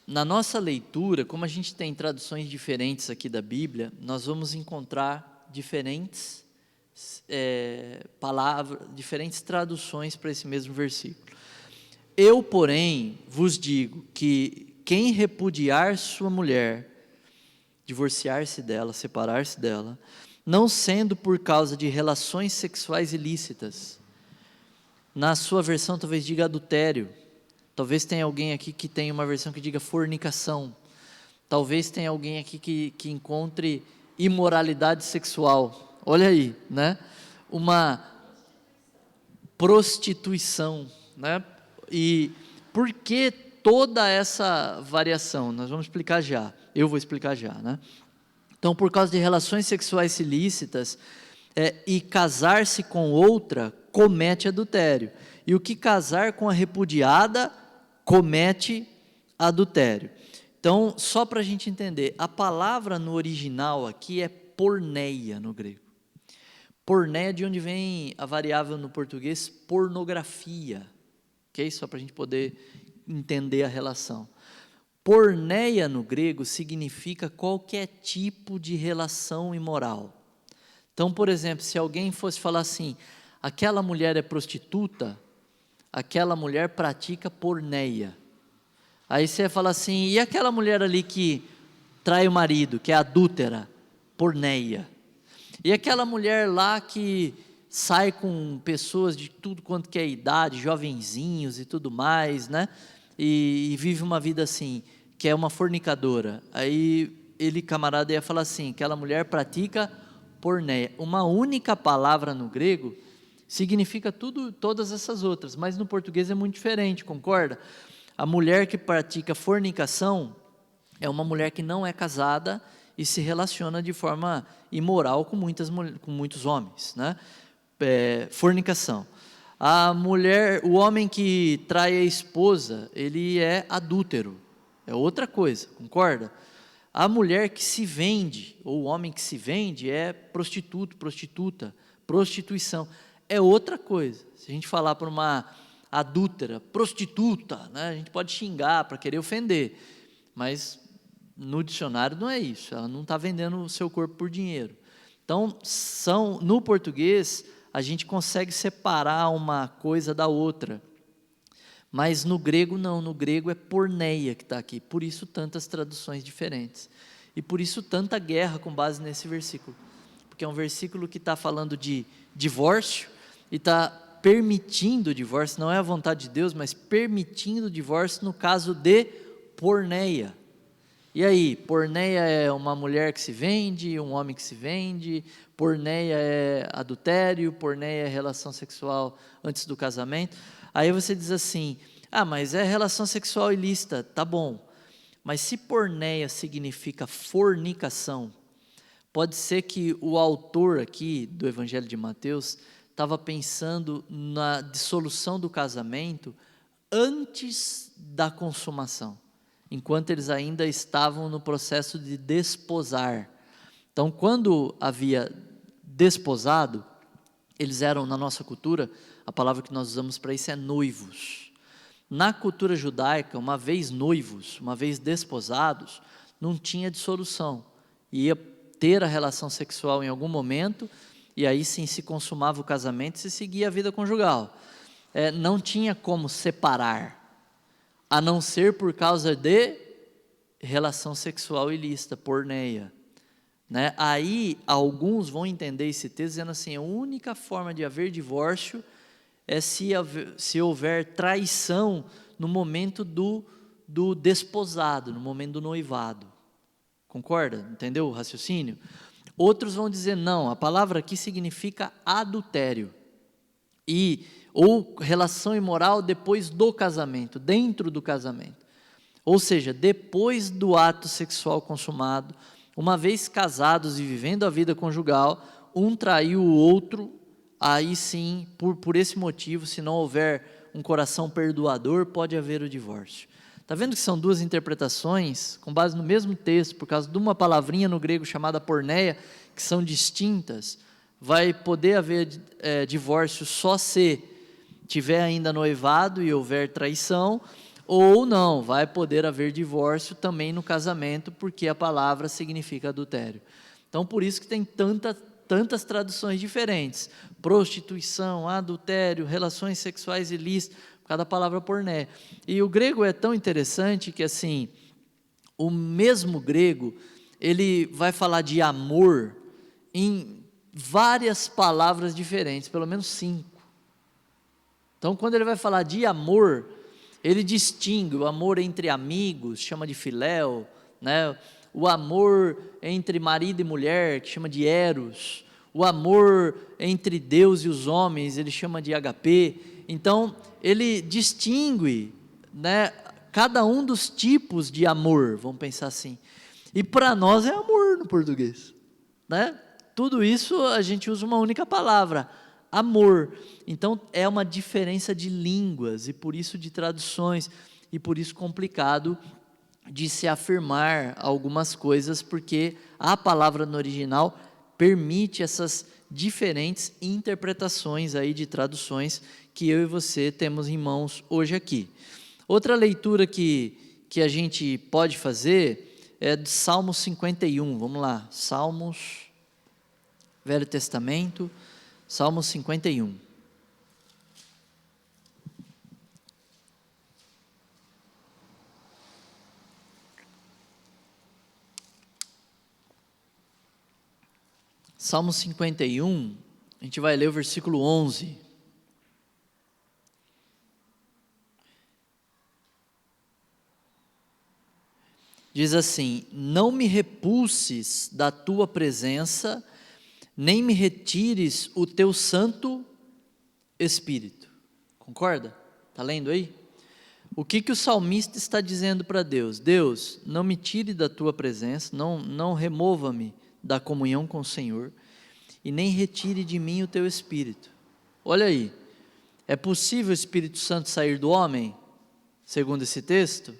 Na nossa leitura, como a gente tem traduções diferentes aqui da Bíblia, nós vamos encontrar diferentes palavras, diferentes traduções para esse mesmo versículo. Eu, porém, vos digo que quem repudiar sua mulher, divorciar-se dela, separar-se dela, não sendo por causa de relações sexuais ilícitas, na sua versão talvez diga adultério, talvez tenha alguém aqui que tenha uma versão que diga fornicação, talvez tenha alguém aqui que encontre imoralidade sexual, olha aí, né? Uma prostituição, né? E por que toda essa variação? Nós vamos explicar já, eu vou explicar já, né? Então, por causa de relações sexuais ilícitas, e casar-se com outra, comete adultério. E o que casar com a repudiada, comete adultério. Então, só para a gente entender, a palavra no original aqui é porneia no grego. Porneia, de onde vem a variável no português, pornografia. Ok? Só para a gente poder entender a relação. Porneia no grego significa qualquer tipo de relação imoral. Então, por exemplo, se alguém fosse falar assim, aquela mulher é prostituta, aquela mulher pratica porneia. Aí você fala assim, e aquela mulher ali que trai o marido, que é adúltera, porneia. E aquela mulher lá que sai com pessoas de tudo quanto que é idade, jovenzinhos e tudo mais, né? E vive uma vida assim, que é uma fornicadora. Aí ele, camarada, ia falar assim, aquela mulher pratica porneia. Uma única palavra no grego significa todas essas outras, mas no português é muito diferente, concorda? A mulher que pratica fornicação é uma mulher que não é casada e se relaciona de forma imoral com muitos homens, né? Fornicação. A mulher, o homem que trai a esposa, ele é adúltero, é outra coisa, concorda? A mulher que se vende, ou o homem que se vende, é prostituto, prostituta, prostituição, é outra coisa. Se a gente falar para uma adúltera, prostituta, né, a gente pode xingar para querer ofender, mas no dicionário não é isso, ela não está vendendo o seu corpo por dinheiro. Então, no português, a gente consegue separar uma coisa da outra, mas no grego não, no grego é porneia que está aqui, por isso tantas traduções diferentes. E por isso tanta guerra com base nesse versículo. Porque é um versículo que está falando de divórcio e está permitindo o divórcio, não é a vontade de Deus, mas permitindo o divórcio no caso de porneia. E aí, porneia é uma mulher que se vende, um homem que se vende, porneia é adultério, porneia é relação sexual antes do casamento. Aí você diz assim, mas é relação sexual ilícita, tá bom. Mas se porneia significa fornicação, pode ser que o autor aqui do Evangelho de Mateus estava pensando na dissolução do casamento antes da consumação, enquanto eles ainda estavam no processo de desposar. Então, quando havia desposado, eles eram, na nossa cultura, a palavra que nós usamos para isso é noivos. Na cultura judaica, uma vez noivos, uma vez desposados, não tinha dissolução. Ia ter a relação sexual em algum momento, e aí sim se consumava o casamento e se seguia a vida conjugal. Não tinha como separar, a não ser por causa de relação sexual ilícita, porneia. Né? Aí alguns vão entender esse texto dizendo assim, a única forma de haver divórcio é se houver traição no momento do desposado, no momento do noivado. Concorda? Entendeu o raciocínio? Outros vão dizer, não, a palavra aqui significa adultério. Ou relação imoral depois do casamento, dentro do casamento. Ou seja, depois do ato sexual consumado, uma vez casados e vivendo a vida conjugal, um traiu o outro, aí sim, por esse motivo, se não houver um coração perdoador, pode haver o divórcio. Está vendo que são duas interpretações, com base no mesmo texto, por causa de uma palavrinha no grego chamada porneia, que são distintas, vai poder haver divórcio só se tiver ainda noivado e houver traição, ou não, vai poder haver divórcio também no casamento, porque a palavra significa adultério. Então, por isso que tem tantas traduções diferentes, prostituição, adultério, relações sexuais ilícitas, por causa da palavra porné. E o grego é tão interessante que, assim, o mesmo grego, ele vai falar de amor em várias palavras diferentes, pelo menos 5. Então, quando ele vai falar de amor, ele distingue o amor entre amigos, chama de filéu, né? O amor entre marido e mulher, que chama de eros, o amor entre Deus e os homens, ele chama de HP. Então, ele distingue, né, cada um dos tipos de amor, vamos pensar assim. E para nós é amor no português, né? Tudo isso a gente usa uma única palavra, amor. Então, é uma diferença de línguas e por isso de traduções, e por isso complicado de se afirmar algumas coisas, porque a palavra no original permite essas diferentes interpretações aí de traduções que eu e você temos em mãos hoje aqui. Outra leitura que a gente pode fazer é de Salmo 51, vamos lá, Salmos, Velho Testamento, Salmo 51. Salmo 51, a gente vai ler o versículo 11. Diz assim: não me repulses da tua presença, nem me retires o teu Santo Espírito. Concorda? Está lendo aí? O que o salmista está dizendo para Deus? Deus, não me tire da tua presença, não remova-me da comunhão com o Senhor, e nem retire de mim o teu Espírito. Olha aí, é possível o Espírito Santo sair do homem, segundo esse texto?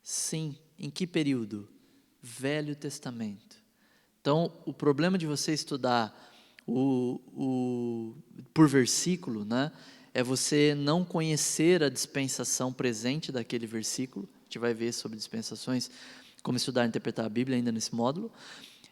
Sim. Em que período? Velho Testamento. Então, o problema de você estudar por versículo, né, é você não conhecer a dispensação presente daquele versículo. A gente vai ver sobre dispensações, como estudar e interpretar a Bíblia ainda nesse módulo.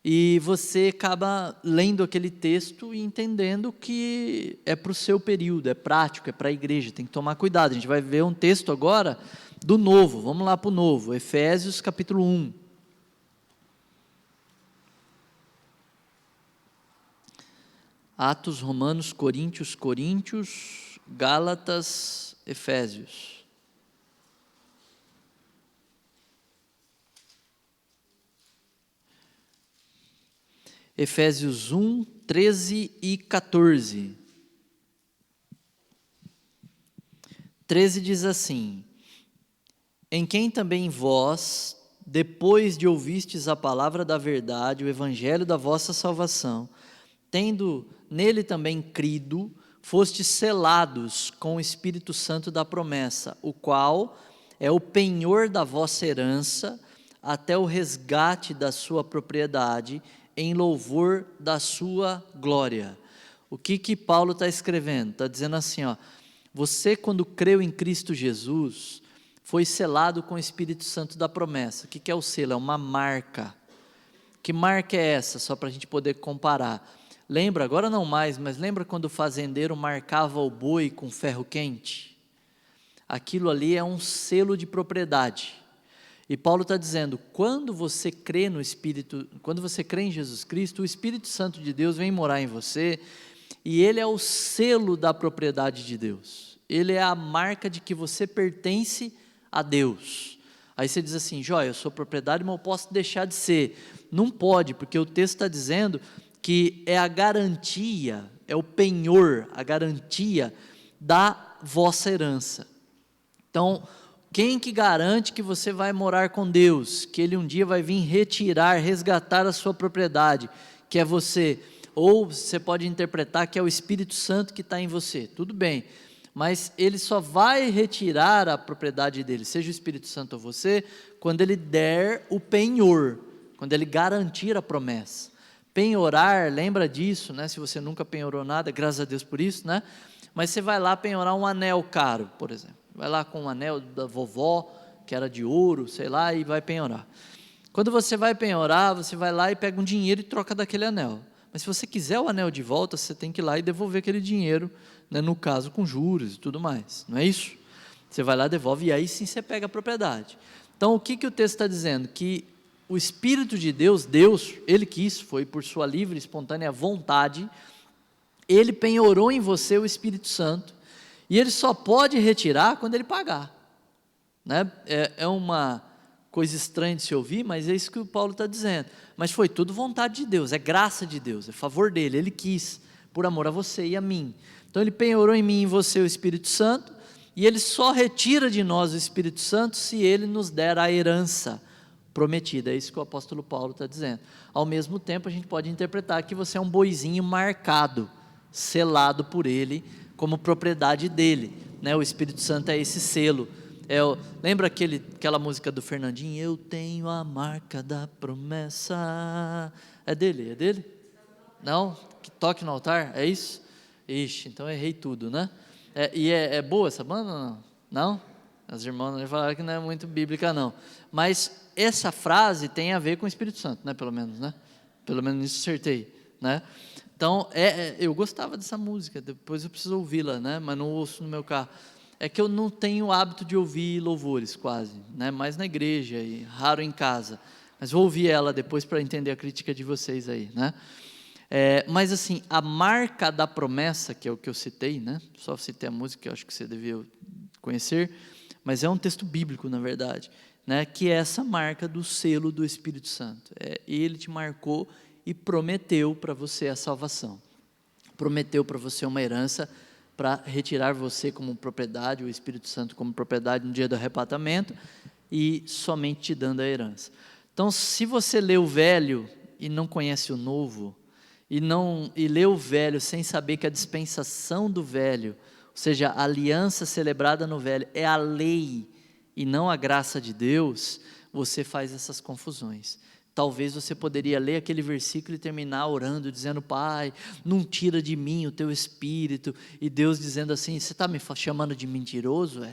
E você acaba lendo aquele texto e entendendo que é para o seu período, é prático, é para a igreja, tem que tomar cuidado. A gente vai ver um texto agora do Novo, vamos lá para o Novo, Efésios capítulo 1. Atos, Romanos, Coríntios, Gálatas, Efésios. Efésios 1, 13 e 14. 13 diz assim: em quem também vós, depois de ouvistes a palavra da verdade, o evangelho da vossa salvação, tendo nele também crido, fostes selados com o Espírito Santo da promessa, o qual é o penhor da vossa herança, até o resgate da sua propriedade, em louvor da sua glória. O que Paulo está escrevendo? Está dizendo assim, ó, você quando creu em Cristo Jesus, foi selado com o Espírito Santo da promessa. O que é o selo? É uma marca. Que marca é essa? Só para a gente poder comparar. Lembra, agora não mais, mas lembra quando o fazendeiro marcava o boi com ferro quente? Aquilo ali é um selo de propriedade. E Paulo está dizendo, quando você crê no Espírito, quando você crê em Jesus Cristo, o Espírito Santo de Deus vem morar em você, e ele é o selo da propriedade de Deus. Ele é a marca de que você pertence a Deus. Aí você diz assim, Jóia, eu sou propriedade, mas eu posso deixar de ser. Não pode, porque o texto está dizendo que é a garantia, é o penhor, a garantia da vossa herança. Então, quem que garante que você vai morar com Deus, que Ele um dia vai vir retirar, resgatar a sua propriedade, que é você? Ou você pode interpretar que é o Espírito Santo que está em você, tudo bem, mas Ele só vai retirar a propriedade dele, seja o Espírito Santo ou você, quando Ele der o penhor, quando Ele garantir a promessa. Penhorar, lembra disso, né? Se você nunca penhorou nada, graças a Deus por isso, né? Mas você vai lá penhorar um anel caro, por exemplo. Vai lá com um anel da vovó, que era de ouro, sei lá, e vai penhorar. Quando você vai penhorar, você vai lá e pega um dinheiro e troca daquele anel. Mas se você quiser o anel de volta, você tem que ir lá e devolver aquele dinheiro, né, no caso com juros e tudo mais, não é isso? Você vai lá, devolve, e aí sim você pega a propriedade. Então o que o texto está dizendo? Que o Espírito de Deus, Ele quis, foi por sua livre e espontânea vontade, Ele penhorou em você o Espírito Santo, e Ele só pode retirar quando Ele pagar, né? É uma coisa estranha de se ouvir, mas é isso que o Paulo está dizendo, mas foi tudo vontade de Deus, é graça de Deus, é favor dEle, Ele quis, por amor a você e a mim. Então Ele penhorou em mim e em você o Espírito Santo, e Ele só retira de nós o Espírito Santo se Ele nos der a herança prometida, é isso que o apóstolo Paulo está dizendo. Ao mesmo tempo a gente pode interpretar que você é um boizinho marcado, selado por Ele, como propriedade dele, né? O Espírito Santo é esse selo. Lembra aquela música do Fernandinho? Eu tenho a marca da promessa. É dele? É dele? Não? Que toque no altar? É isso? Ixi, então errei tudo, né? É boa essa banda ou não? Não? As irmãs falaram que não é muito bíblica não. Mas essa frase tem a ver com o Espírito Santo, né? Pelo menos, né? Pelo menos nisso acertei, né? Então, eu gostava dessa música, depois eu preciso ouvi-la, né? Mas não ouço no meu carro. É que eu não tenho o hábito de ouvir louvores, quase, né? Mais na igreja e raro em casa. Mas vou ouvir ela depois para entender a crítica de vocês aí, né? Mas assim, a marca da promessa, que é o que eu citei, né? Só citei a música, que eu acho que você devia conhecer, mas é um texto bíblico, na verdade, né? Que é essa marca do selo do Espírito Santo. Ele te marcou e prometeu para você a salvação, prometeu para você uma herança para retirar você como propriedade, o Espírito Santo como propriedade no dia do arrebatamento e somente te dando a herança. Então, se você lê o velho e não conhece o novo, e lê o velho sem saber que a dispensação do velho, ou seja, a aliança celebrada no velho, é a lei e não a graça de Deus, você faz essas confusões. Talvez você poderia ler aquele versículo e terminar orando, dizendo, Pai, não tira de mim o teu espírito, e Deus dizendo assim, você está me chamando de mentiroso?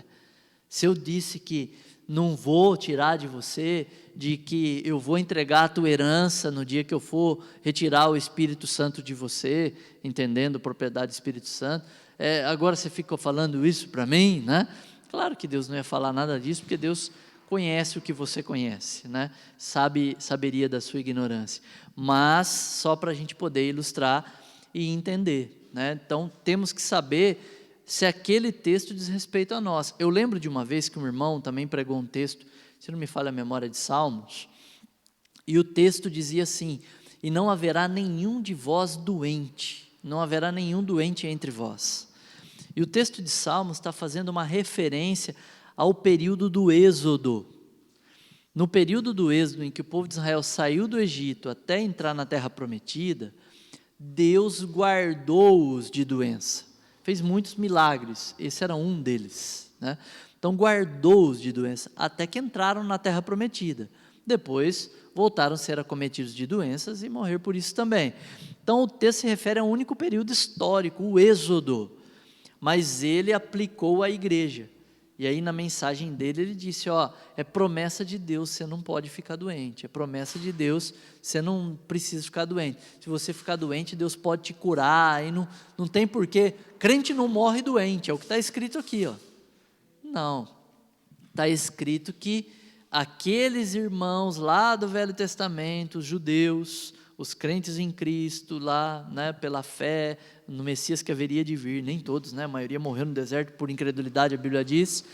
Se eu disse que não vou tirar de você, de que eu vou entregar a tua herança no dia que eu for retirar o Espírito Santo de você, entendendo a propriedade do Espírito Santo, agora você fica falando isso para mim, né? Claro que Deus não ia falar nada disso, porque Deus conhece o que você conhece, né? Saberia da sua ignorância, mas só para a gente poder ilustrar, e entender, né? Então, temos que saber se aquele texto diz respeito a nós. Eu lembro de uma vez que um irmão também pregou um texto, se não me falha a memória, de Salmos, e o texto dizia assim: e não haverá nenhum de vós doente, não haverá nenhum doente entre vós. E o texto de Salmos está fazendo uma referência ao período do Êxodo. No período do Êxodo, em que o povo de Israel saiu do Egito até entrar na terra prometida, Deus guardou-os de doença, fez muitos milagres, esse era um deles, né? Então guardou-os de doença, até que entraram na terra prometida. Depois voltaram a ser acometidos de doenças e morrer por isso também. Então o texto se refere a um único período histórico, o Êxodo, mas ele aplicou à igreja. E aí na mensagem dele ele disse, é promessa de Deus, você não pode ficar doente, é promessa de Deus, você não precisa ficar doente. Se você ficar doente, Deus pode te curar, e não tem porquê. Crente não morre doente, é o que está escrito aqui, Não, está escrito que aqueles irmãos lá do Velho Testamento, os judeus, os crentes em Cristo lá, né, pela fé no Messias que haveria de vir, nem todos, né, a maioria morreu no deserto por incredulidade, a Bíblia diz,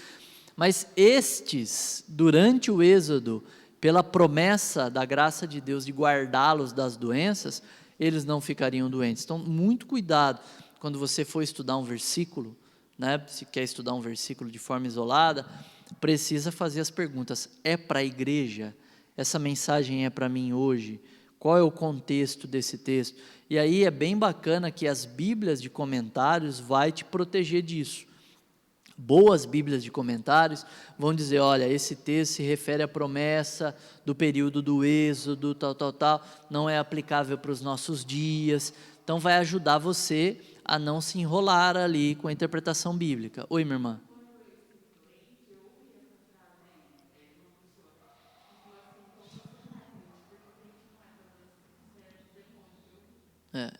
mas estes, durante o Êxodo, pela promessa da graça de Deus de guardá-los das doenças, eles não ficariam doentes. Então, muito cuidado quando você for estudar um versículo, né, se quer estudar um versículo de forma isolada, precisa fazer as perguntas: é para a igreja? Essa mensagem é para mim hoje? Qual é o contexto desse texto? E aí é bem bacana que as bíblias de comentários vai te proteger disso. Boas bíblias de comentários vão dizer, olha, esse texto se refere à promessa do período do Êxodo, tal, não é aplicável para os nossos dias. Então vai ajudar você a não se enrolar ali com a interpretação bíblica. Oi, minha irmã.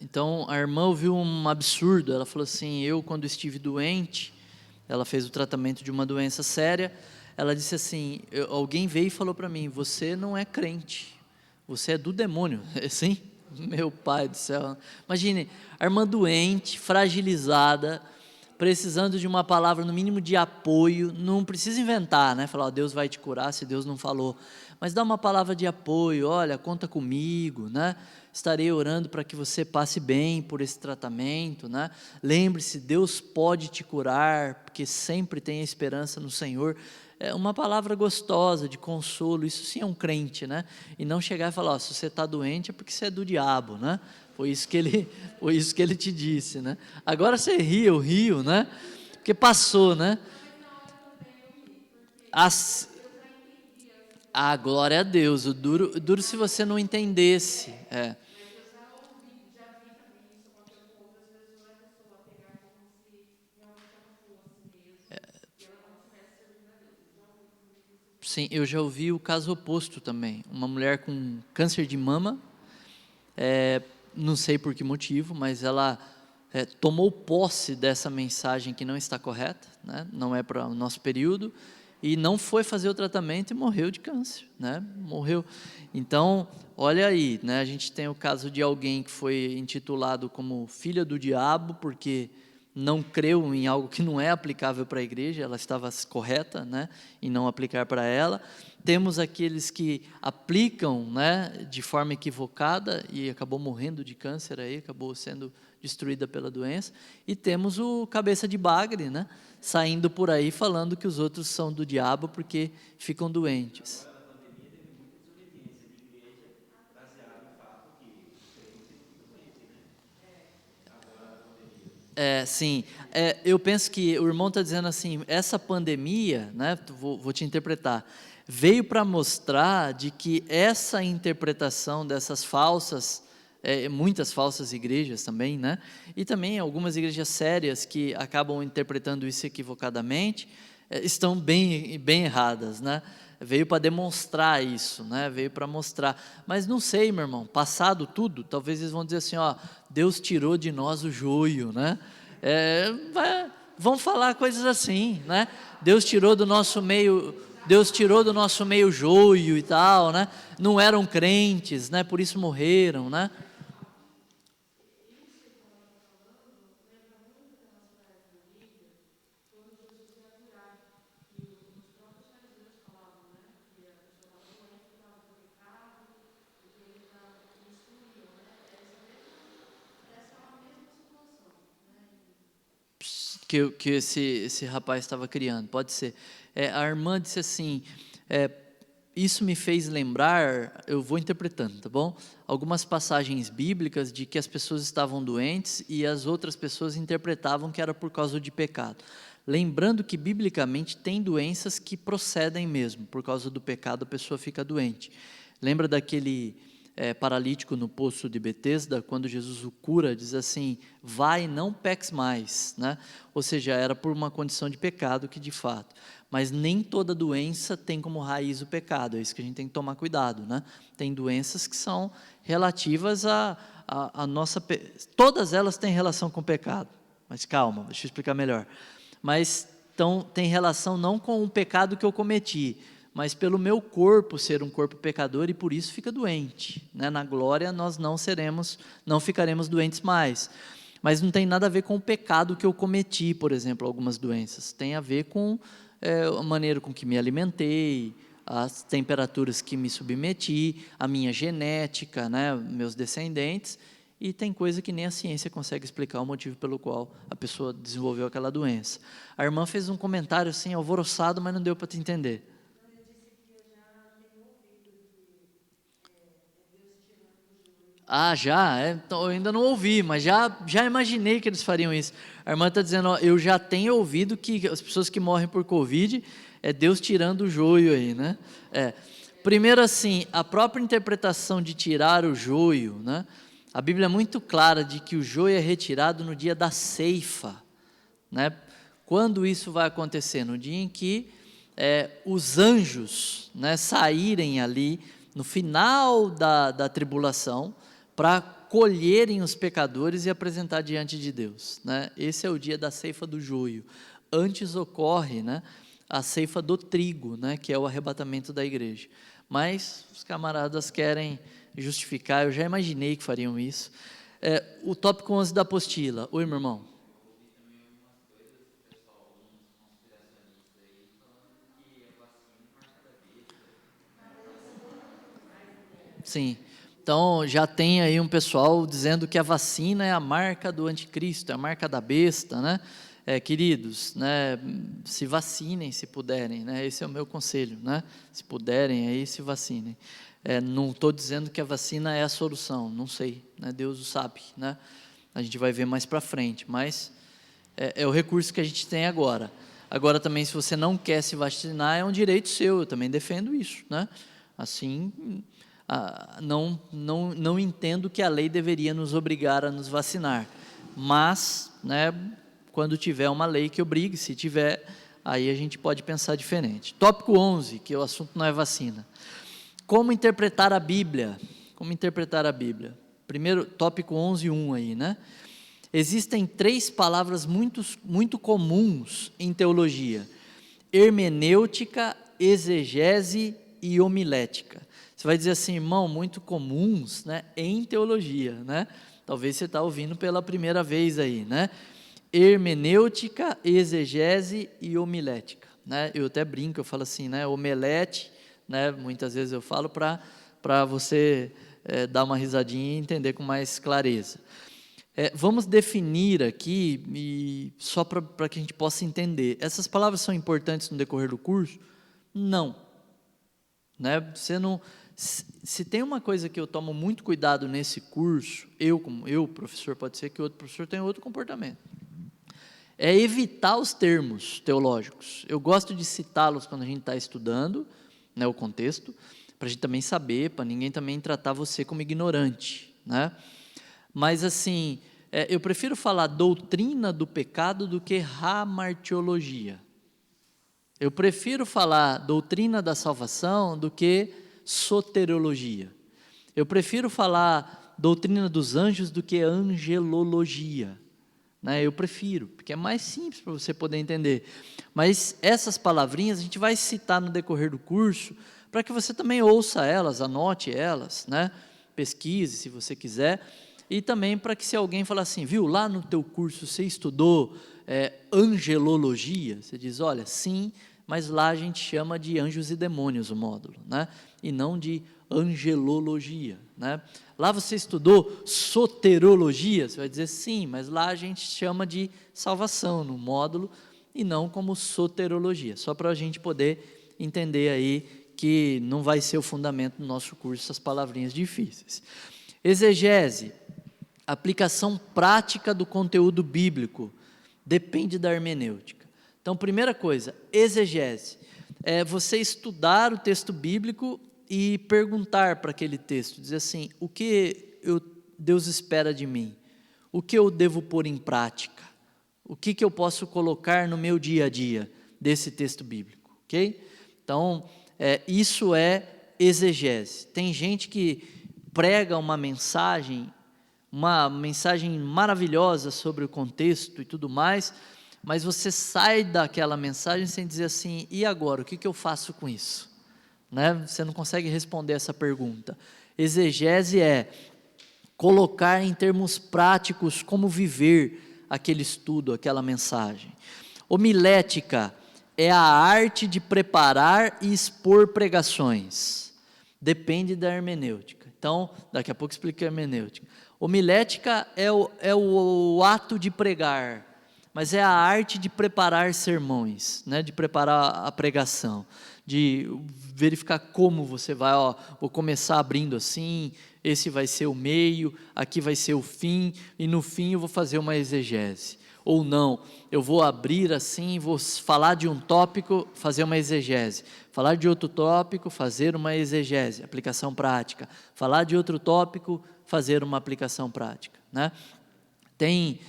Então a irmã ouviu um absurdo, ela falou assim, eu quando estive doente, ela fez o tratamento de uma doença séria, ela disse assim, alguém veio e falou para mim, você não é crente, você é do demônio. Sim? Meu pai do céu, imagine, a irmã doente, fragilizada, precisando de uma palavra no mínimo de apoio, não precisa inventar, né? Falar, Deus vai te curar se Deus não falou, mas dá uma palavra de apoio, olha, conta comigo, né? Estarei orando para que você passe bem por esse tratamento, né? Lembre-se, Deus pode te curar, porque sempre tem a esperança no Senhor. É uma palavra gostosa, de consolo, isso sim é um crente, né? E não chegar e falar, se você está doente é porque você é do diabo, né? Foi isso que ele te disse, né? Agora você ri, eu rio, né? Porque passou, né? Glória a Deus, o duro se você não entendesse, Sim, eu já ouvi o caso oposto também, uma mulher com câncer de mama, não sei por que motivo, mas ela tomou posse dessa mensagem que não está correta, né? Não é para o nosso período, e não foi fazer o tratamento e morreu de câncer, né? Morreu. Então, olha aí, né? A gente tem o caso de alguém que foi intitulado como filha do diabo, porque não creu em algo que não é aplicável para a igreja, ela estava correta, né, em não aplicar para ela. Temos aqueles que aplicam, né, de forma equivocada e acabou morrendo de câncer, aí, acabou sendo destruída pela doença. E temos o cabeça de bagre, né, saindo por aí falando que os outros são do diabo porque ficam doentes. Sim, eu penso que o irmão está dizendo assim, essa pandemia, né, vou te interpretar, veio para mostrar de que essa interpretação dessas falsas, muitas falsas igrejas também, né, e também algumas igrejas sérias que acabam interpretando isso equivocadamente, estão bem erradas, né, veio para demonstrar isso, né, veio para mostrar, mas não sei, meu irmão, passado tudo, talvez eles vão dizer assim, Deus tirou de nós o joio, né, vão falar coisas assim, né, Deus tirou do nosso meio joio e tal, né, não eram crentes, né, por isso morreram, né. que esse rapaz estava criando, pode ser. A irmã disse assim, isso me fez lembrar, eu vou interpretando, tá bom? Algumas passagens bíblicas de que as pessoas estavam doentes e as outras pessoas interpretavam que era por causa de pecado. Lembrando que, biblicamente, tem doenças que procedem mesmo, por causa do pecado a pessoa fica doente. Lembra daquele paralítico no poço de Betesda, quando Jesus o cura, diz assim, vai, não peques mais, né? Ou seja, era por uma condição de pecado que de fato, mas nem toda doença tem como raiz o pecado, é isso que a gente tem que tomar cuidado, né? Tem doenças que são relativas a nossa, todas elas têm relação com o pecado, mas calma, deixa eu explicar melhor, mas então, tem relação não com o pecado que eu cometi, mas pelo meu corpo ser um corpo pecador e por isso fica doente, né? Na glória nós não ficaremos doentes mais, mas não tem nada a ver com o pecado que eu cometi, por exemplo, algumas doenças, tem a ver com a maneira com que me alimentei, as temperaturas que me submeti, a minha genética, né? Meus descendentes, e tem coisa que nem a ciência consegue explicar o motivo pelo qual a pessoa desenvolveu aquela doença. A irmã fez um comentário assim, alvoroçado, mas não deu para te entender. Ah, já? Então, eu ainda não ouvi, mas já imaginei que eles fariam isso. A irmã está dizendo, ó, eu já tenho ouvido que as pessoas que morrem por Covid, é Deus tirando o joio aí, né? Primeiro assim, a própria interpretação de tirar o joio, né? A Bíblia é muito clara de que o joio é retirado no dia da ceifa, né? Quando isso vai acontecer? No dia em que os anjos, né, saírem ali no final da tribulação para colherem os pecadores e apresentar diante de Deus, né? Esse é o dia da ceifa do joio. Antes ocorre, né, a ceifa do trigo, né, que é o arrebatamento da igreja. Mas os camaradas querem justificar, eu já imaginei que fariam isso. O tópico 11 da apostila. Oi, meu irmão. Sim. Então, já tem aí um pessoal dizendo que a vacina é a marca do anticristo, é a marca da besta, né? Queridos, né, se vacinem se puderem, né? Esse é o meu conselho, né? Se puderem aí, se vacinem. Não estou dizendo que a vacina é a solução, não sei, né? Deus o sabe, né? A gente vai ver mais para frente, mas é o recurso que a gente tem agora. Agora também, se você não quer se vacinar, é um direito seu, eu também defendo isso, né? Assim, não entendo que a lei deveria nos obrigar a nos vacinar, mas, né, quando tiver uma lei que obrigue, se tiver, aí a gente pode pensar diferente. Tópico 11, que o assunto não é vacina. Como interpretar a Bíblia? Como interpretar a Bíblia? Primeiro, tópico 11:1 aí, né? Existem 3 palavras muito comuns em teologia: hermenêutica, exegese e homilética. Você vai dizer assim, irmão, muito comuns, né, em teologia, né? Talvez você está ouvindo pela primeira vez aí, né? Hermenêutica, exegese e homilética, né? Eu até brinco, eu falo assim, né? Omelete, né? Muitas vezes eu falo para você dar uma risadinha e entender com mais clareza. Vamos definir aqui, só para que a gente possa entender. Essas palavras são importantes no decorrer do curso? Não. Né? Se tem uma coisa que eu tomo muito cuidado nesse curso, professor, pode ser que outro professor tenha outro comportamento, é evitar os termos teológicos. Eu gosto de citá-los quando a gente está estudando, né, o contexto, para a gente também saber, para ninguém também tratar você como ignorante, né? Mas assim, eu prefiro falar doutrina do pecado do que hamartiologia. Eu prefiro falar doutrina da salvação do que soteriologia. Eu prefiro falar doutrina dos anjos do que angelologia, né? Eu prefiro, porque é mais simples para você poder entender. Mas essas palavrinhas a gente vai citar no decorrer do curso, para que você também ouça elas, anote elas, né? Pesquise se você quiser, e também para que se alguém falar assim, viu, lá no teu curso você estudou angelologia, você diz, olha, sim, mas lá a gente chama de anjos e demônios o módulo, né? E não de angelologia, né? Lá você estudou soterologia? Você vai dizer sim, mas lá a gente chama de salvação no módulo e não como soterologia, só para a gente poder entender aí que não vai ser o fundamento do nosso curso essas palavrinhas difíceis. Exegese, aplicação prática do conteúdo bíblico, depende da hermenêutica. Então, primeira coisa, exegese, é você estudar o texto bíblico e perguntar para aquele texto, dizer assim, o que Deus espera de mim? O que eu devo pôr em prática? O que eu posso colocar no meu dia a dia desse texto bíblico, ok? Então, isso é exegese. Tem gente que prega uma mensagem maravilhosa sobre o contexto e tudo mais, mas você sai daquela mensagem sem dizer assim, e agora, o que eu faço com isso? Né? Você não consegue responder essa pergunta. Exegese é colocar em termos práticos como viver aquele estudo, aquela mensagem. Homilética é a arte de preparar e expor pregações. Depende da hermenêutica. Então, daqui a pouco explico a hermenêutica. Homilética é o ato de pregar, mas é a arte de preparar sermões, né? De preparar a pregação, de verificar como você vai, vou começar abrindo assim, esse vai ser o meio, aqui vai ser o fim, e no fim eu vou fazer uma exegese. Ou não, eu vou abrir assim, vou falar de um tópico, fazer uma exegese. Falar de outro tópico, fazer uma exegese, aplicação prática. Falar de outro tópico, fazer uma aplicação prática, né? Tem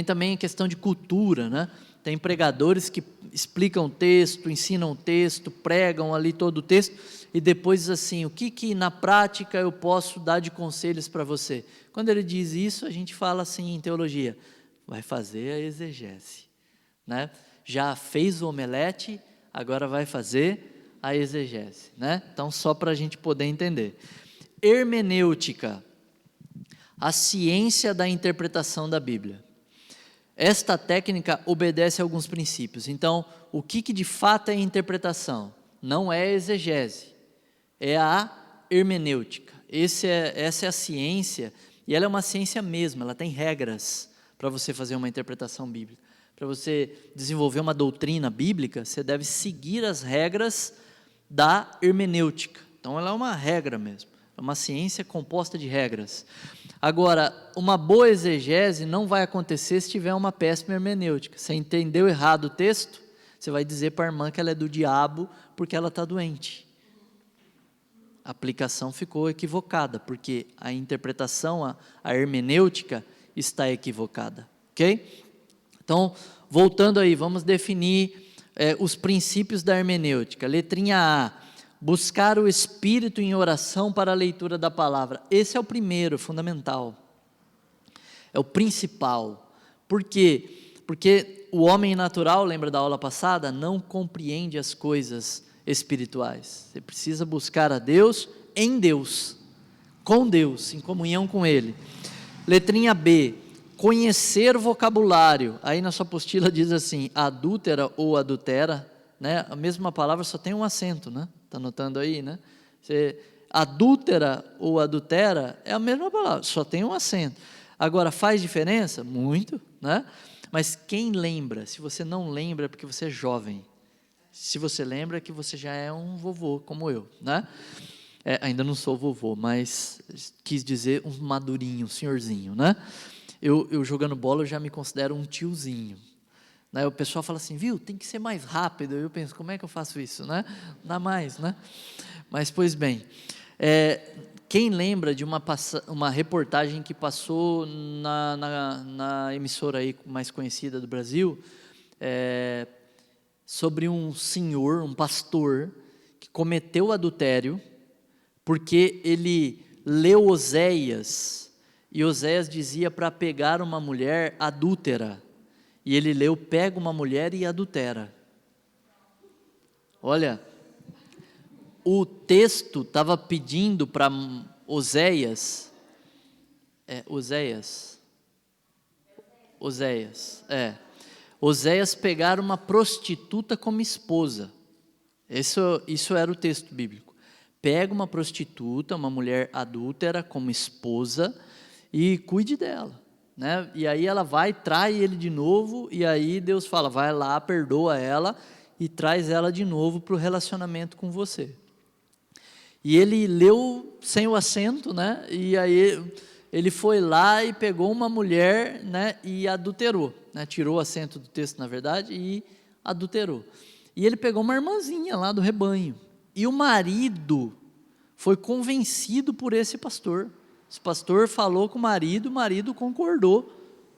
também a questão de cultura, né? Tem pregadores que explicam o texto, ensinam o texto, pregam ali todo o texto, e depois assim, o que na prática eu posso dar de conselhos para você? Quando ele diz isso, a gente fala assim em teologia, vai fazer a exegese, né? Já fez o omelete, agora vai fazer a exegese, né? Então, só para a gente poder entender. Hermenêutica, a ciência da interpretação da Bíblia. Esta técnica obedece a alguns princípios. Então, o que de fato é interpretação? Não é exegese, é a hermenêutica. Essa é a ciência, e ela é uma ciência mesmo, ela tem regras para você fazer uma interpretação bíblica. Para você desenvolver uma doutrina bíblica, você deve seguir as regras da hermenêutica. Então, ela é uma regra mesmo, é uma ciência composta de regras. Agora, uma boa exegese não vai acontecer se tiver uma péssima hermenêutica. Você entendeu errado o texto, você vai dizer para a irmã que ela é do diabo porque ela está doente. A aplicação ficou equivocada, porque a interpretação, a hermenêutica está equivocada, ok? Então, voltando aí, vamos definir os princípios da hermenêutica. Letrinha A, buscar o Espírito em oração para a leitura da palavra. Esse é o primeiro, fundamental. É o principal. Por quê? Porque o homem natural, lembra da aula passada, não compreende as coisas espirituais. Você precisa buscar a Deus em Deus, com Deus, em comunhão com Ele. Letrinha B, conhecer vocabulário. Aí na sua apostila diz assim, adúltera ou adultera, né? A mesma palavra só tem um acento, né? Está anotando aí, né? Adúltera ou adultera é a mesma palavra, só tem um acento. Agora, faz diferença? Muito, né? Mas quem lembra? Se você não lembra, é porque você é jovem. Se você lembra, é que você já é um vovô, como eu, né? Ainda não sou vovô, mas quis dizer um madurinho, um senhorzinho, né? Eu jogando bola, eu já me considero um tiozinho. Né? O pessoal fala assim, viu, tem que ser mais rápido. Eu penso, como é que eu faço isso, né? Não dá mais, né? Mas, pois bem, quem lembra de uma reportagem que passou na emissora aí mais conhecida do Brasil, sobre um senhor, um pastor, que cometeu adultério, porque ele leu Oséias, e Oséias dizia para pegar uma mulher adúltera, e ele leu, pega uma mulher e adultera. Olha, o texto estava pedindo para Oséias, Oséias pegar uma prostituta como esposa. Isso era o texto bíblico. pega uma prostituta, uma mulher adúltera como esposa e cuide dela, né? E aí ela vai, trai ele de novo, e aí Deus fala, vai lá, perdoa ela e traz ela de novo para o relacionamento com você. E ele leu sem o acento, né? E aí ele foi lá e pegou uma mulher, né? E adulterou, né? Tirou o acento do texto, na verdade, e adulterou. E ele pegou uma irmãzinha lá do rebanho. E o marido foi convencido por esse pastor. Esse pastor falou com o marido concordou.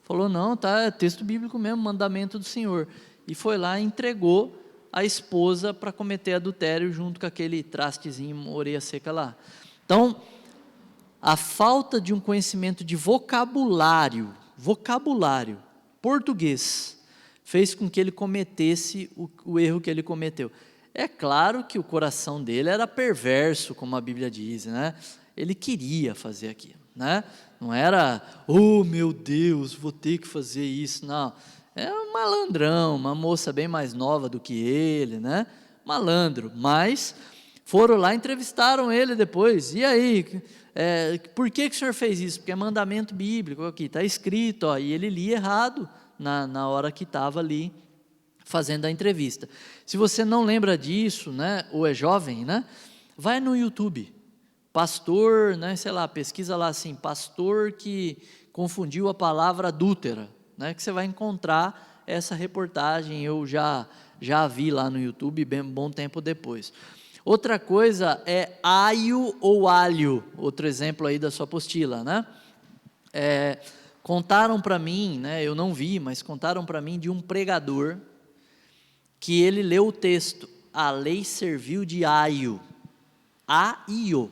Falou, não, tá, é texto bíblico mesmo, mandamento do Senhor. E foi lá e entregou a esposa para cometer adultério junto com aquele trastezinho, orelha seca lá. Então, a falta de um conhecimento de vocabulário português, fez com que ele cometesse o erro que ele cometeu. É claro que o coração dele era perverso, como a Bíblia diz, né? Ele queria fazer aquilo, né? Não era, oh meu Deus, vou ter que fazer isso, não. É um malandrão, uma moça bem mais nova do que ele, né? Malandro, mas foram lá, entrevistaram ele depois, e aí, por que o senhor fez isso? Porque é mandamento bíblico, aqui está escrito, ó, e ele lia errado na hora que estava ali fazendo a entrevista. Se você não lembra disso, né, ou é jovem, né, vai no YouTube, pastor, né, sei lá, pesquisa lá assim, pastor que confundiu a palavra adúltera, né, que você vai encontrar essa reportagem, eu já vi lá no YouTube, bem bom tempo depois. Outra coisa é aio ou alho, outro exemplo aí da sua apostila, né? Contaram para mim, né, eu não vi, mas contaram para mim de um pregador que ele leu o texto, a lei serviu de aio, aio.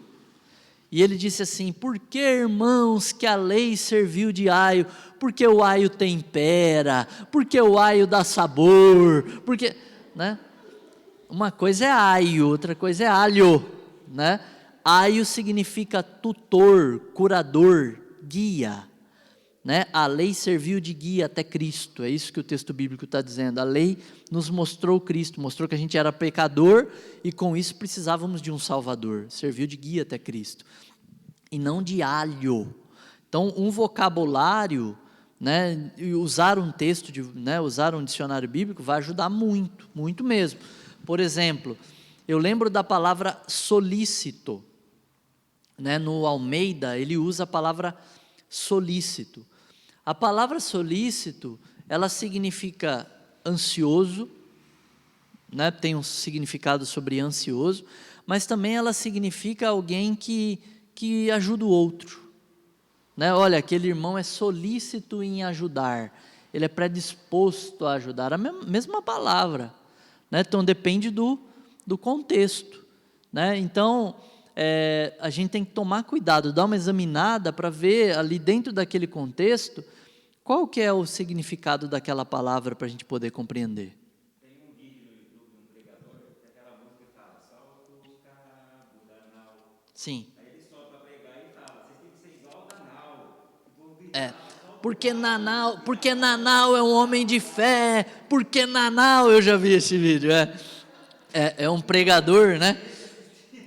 E ele disse assim, por que, irmãos, que a lei serviu de aio? Porque o aio tempera, porque o aio dá sabor, porque, né? Uma coisa é aio, outra coisa é alho, né? Aio significa tutor, curador, guia, né? A lei serviu de guia até Cristo, é isso que o texto bíblico está dizendo. A lei nos mostrou Cristo, mostrou que a gente era pecador e com isso precisávamos de um Salvador, serviu de guia até Cristo, e não de alho. Então, um vocabulário, né, usar um texto, usar um dicionário bíblico vai ajudar muito, muito mesmo. Por exemplo, eu lembro da palavra solícito, né, no Almeida ele usa a palavra solícito. A palavra solícito, ela significa ansioso, né, tem um significado sobre ansioso, mas também ela significa alguém que ajuda o outro, né? Olha, aquele irmão é solícito em ajudar, ele é predisposto a ajudar, a mesma palavra, né? Então depende do contexto, né? Então a gente tem que tomar cuidado, dar uma examinada para ver ali dentro daquele contexto, qual que é o significado daquela palavra para a gente poder compreender. Tem um vídeo no YouTube de um pregador, que aquela música que fala, solta o cabo da nau. Sim. Aí ele sobe para pregar e fala, vocês têm que ser igual da nau. Porque Nanau é um homem de fé, porque Nanau, eu já vi esse vídeo, é um pregador, né?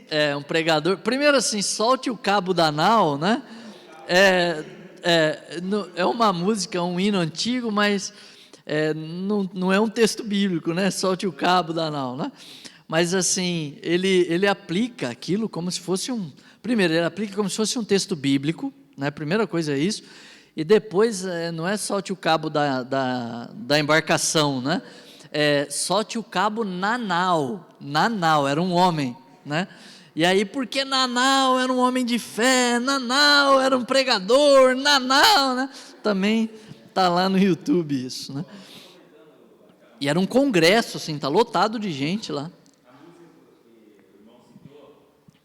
É um pregador, primeiro assim, solte o cabo da nau, né? É uma música, um hino antigo, mas não é um texto bíblico, né? Solte o cabo da nau, né? Mas assim, ele aplica aquilo como se fosse primeiro, ele aplica como se fosse um texto bíblico, né? Primeira coisa é isso, e depois não é solte o cabo da embarcação, né? Solte o cabo na nau, era um homem, né? E aí, porque Nanau era um homem de fé, Nanau era um pregador, Nanau, né? Também está lá no YouTube isso, né? E era um congresso, assim, está lotado de gente lá. A música que o irmão citou, que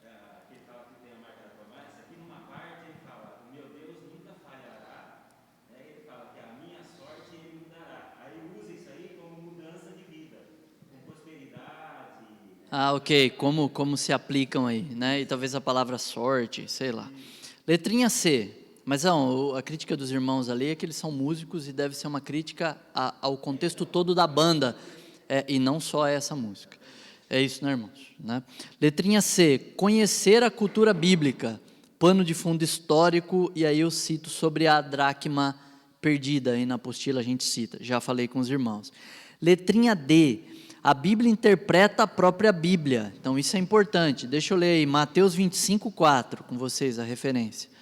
ele fala que tem a marca da promessa, aqui numa parte ele fala, o meu Deus nunca falhará, né? Ele fala que a minha sorte ele mudará. Aí usa isso aí como mudança de vida, com prosperidade. Ok, como se aplicam aí, né? E talvez a palavra sorte, sei lá. Letrinha C, mas não, a crítica dos irmãos ali é que eles são músicos e deve ser uma crítica ao contexto todo da banda, e não só essa música. É isso, né, irmãos? Né? Letrinha C, conhecer a cultura bíblica, pano de fundo histórico, e aí eu cito sobre a dracma perdida, aí na apostila a gente cita, já falei com os irmãos. Letrinha D, a Bíblia interpreta a própria Bíblia, então isso é importante. Deixa eu ler aí, Mateus 25:4, com vocês a referência.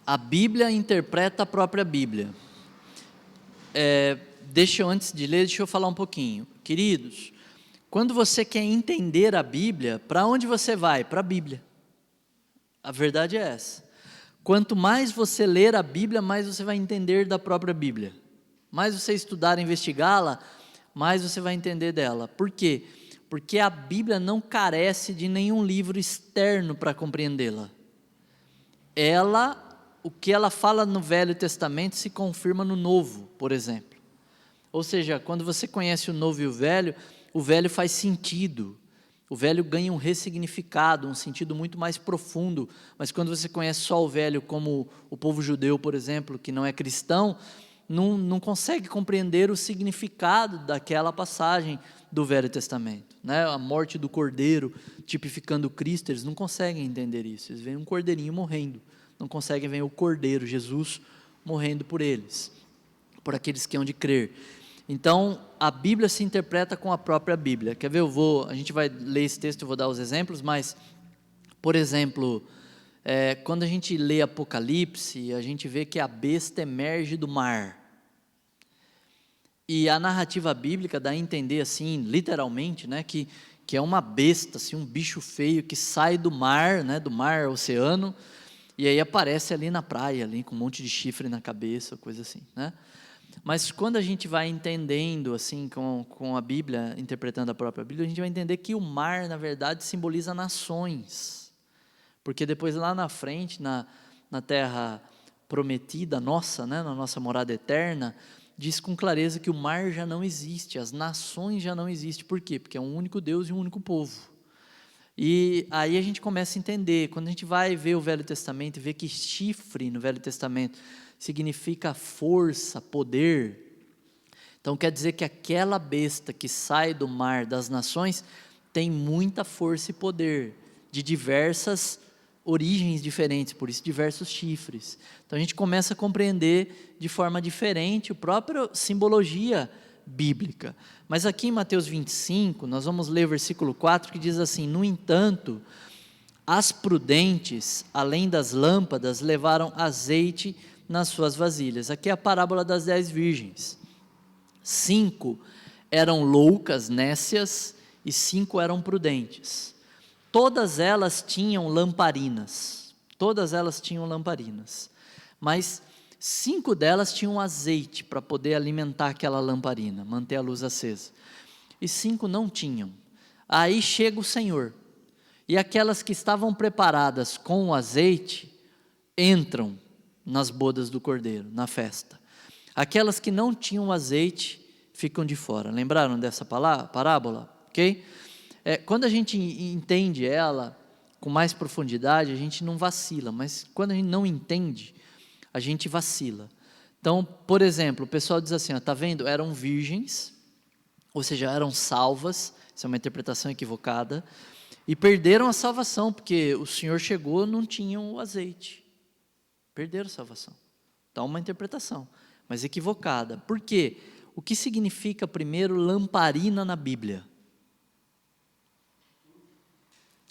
A Bíblia interpreta a própria Bíblia. Antes de ler, deixa eu falar um pouquinho. Queridos, quando você quer entender a Bíblia, para onde você vai? Para a Bíblia. A verdade é essa. Quanto mais você ler a Bíblia, mais você vai entender da própria Bíblia. Mais você estudar e investigá-la, mais você vai entender dela. Por quê? Porque a Bíblia não carece de nenhum livro externo para compreendê-la. O que ela fala no Velho Testamento se confirma no Novo, por exemplo. Ou seja, quando você conhece o Novo e o Velho faz sentido. O Velho ganha um ressignificado, um sentido muito mais profundo. Mas quando você conhece só o Velho, como o povo judeu, por exemplo, que não é cristão, não consegue compreender o significado daquela passagem do Velho Testamento. Né? A morte do cordeiro, tipificando Cristo, eles não conseguem entender isso. Eles veem um cordeirinho morrendo. Não conseguem ver o Cordeiro, Jesus, morrendo por eles, por aqueles que hão de crer. Então, a Bíblia se interpreta com a própria Bíblia. Quer ver? A gente vai ler esse texto, eu vou dar os exemplos, mas, por exemplo, quando a gente lê Apocalipse, a gente vê que a besta emerge do mar. E a narrativa bíblica dá a entender, assim, literalmente, né, que é uma besta, assim, um bicho feio que sai do mar, né, do mar, oceano, e aí aparece ali na praia, ali, com um monte de chifre na cabeça, coisa assim, né? Mas quando a gente vai entendendo, assim, com a Bíblia, interpretando a própria Bíblia, a gente vai entender que o mar, na verdade, simboliza nações. Porque depois lá na frente, na terra prometida nossa, né, na nossa morada eterna, diz com clareza que o mar já não existe, as nações já não existem. Por quê? Porque é um único Deus e um único povo. E aí a gente começa a entender, quando a gente vai ver o Velho Testamento e vê que chifre no Velho Testamento significa força, poder, então quer dizer que aquela besta que sai do mar das nações tem muita força e poder, de diversas origens diferentes, por isso diversos chifres. Então a gente começa a compreender de forma diferente a própria simbologia bíblica. Mas aqui em Mateus 25, nós vamos ler o versículo 4, que diz assim: no entanto, as prudentes, além das lâmpadas, levaram azeite nas suas vasilhas. Aqui é a parábola das 10 virgens. 5 eram loucas, nécias, e 5 eram prudentes. Todas elas tinham lamparinas, mas 5 delas tinham azeite para poder alimentar aquela lamparina, manter a luz acesa, e 5 não tinham. Aí chega o Senhor, e aquelas que estavam preparadas com o azeite, entram nas bodas do Cordeiro, na festa. Aquelas que não tinham azeite, ficam de fora. Lembraram dessa parábola? Ok? Quando a gente entende ela com mais profundidade, a gente não vacila, mas quando a gente não entende, a gente vacila. Então, por exemplo, o pessoal diz assim, está vendo? Eram virgens, ou seja, eram salvas, isso é uma interpretação equivocada, e perderam a salvação, porque o Senhor chegou, não tinham o azeite. Perderam a salvação. Então, uma interpretação, mas equivocada. Por quê? O que significa, primeiro, lamparina na Bíblia?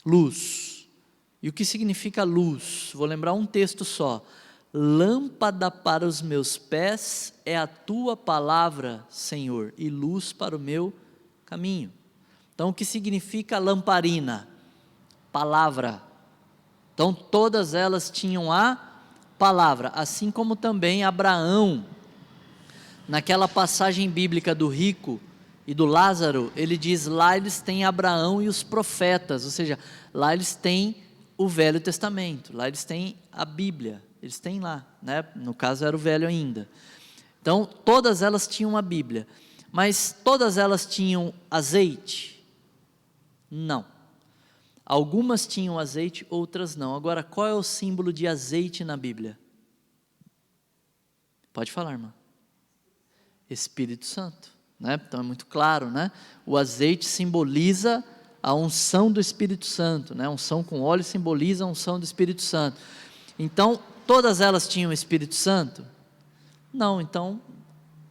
Luz. E o que significa luz? Vou lembrar um texto só. Lâmpada para os meus pés é a tua palavra, Senhor, e luz para o meu caminho. Então, o que significa lamparina? Palavra. Então, todas elas tinham a palavra, assim como também Abraão, naquela passagem bíblica do rico e do Lázaro, ele diz, lá eles têm Abraão e os profetas, ou seja, lá eles têm o Velho Testamento, lá eles têm a Bíblia, eles têm lá, né? No caso era o Velho ainda. Então, todas elas tinham a Bíblia, mas todas elas tinham azeite? Não. Algumas tinham azeite, outras não. Agora, qual é o símbolo de azeite na Bíblia? Pode falar, irmã. Espírito Santo, né? Então é muito claro, né? O azeite simboliza a unção do Espírito Santo, né? A unção com óleo simboliza a unção do Espírito Santo. Então, todas elas tinham Espírito Santo? Não, então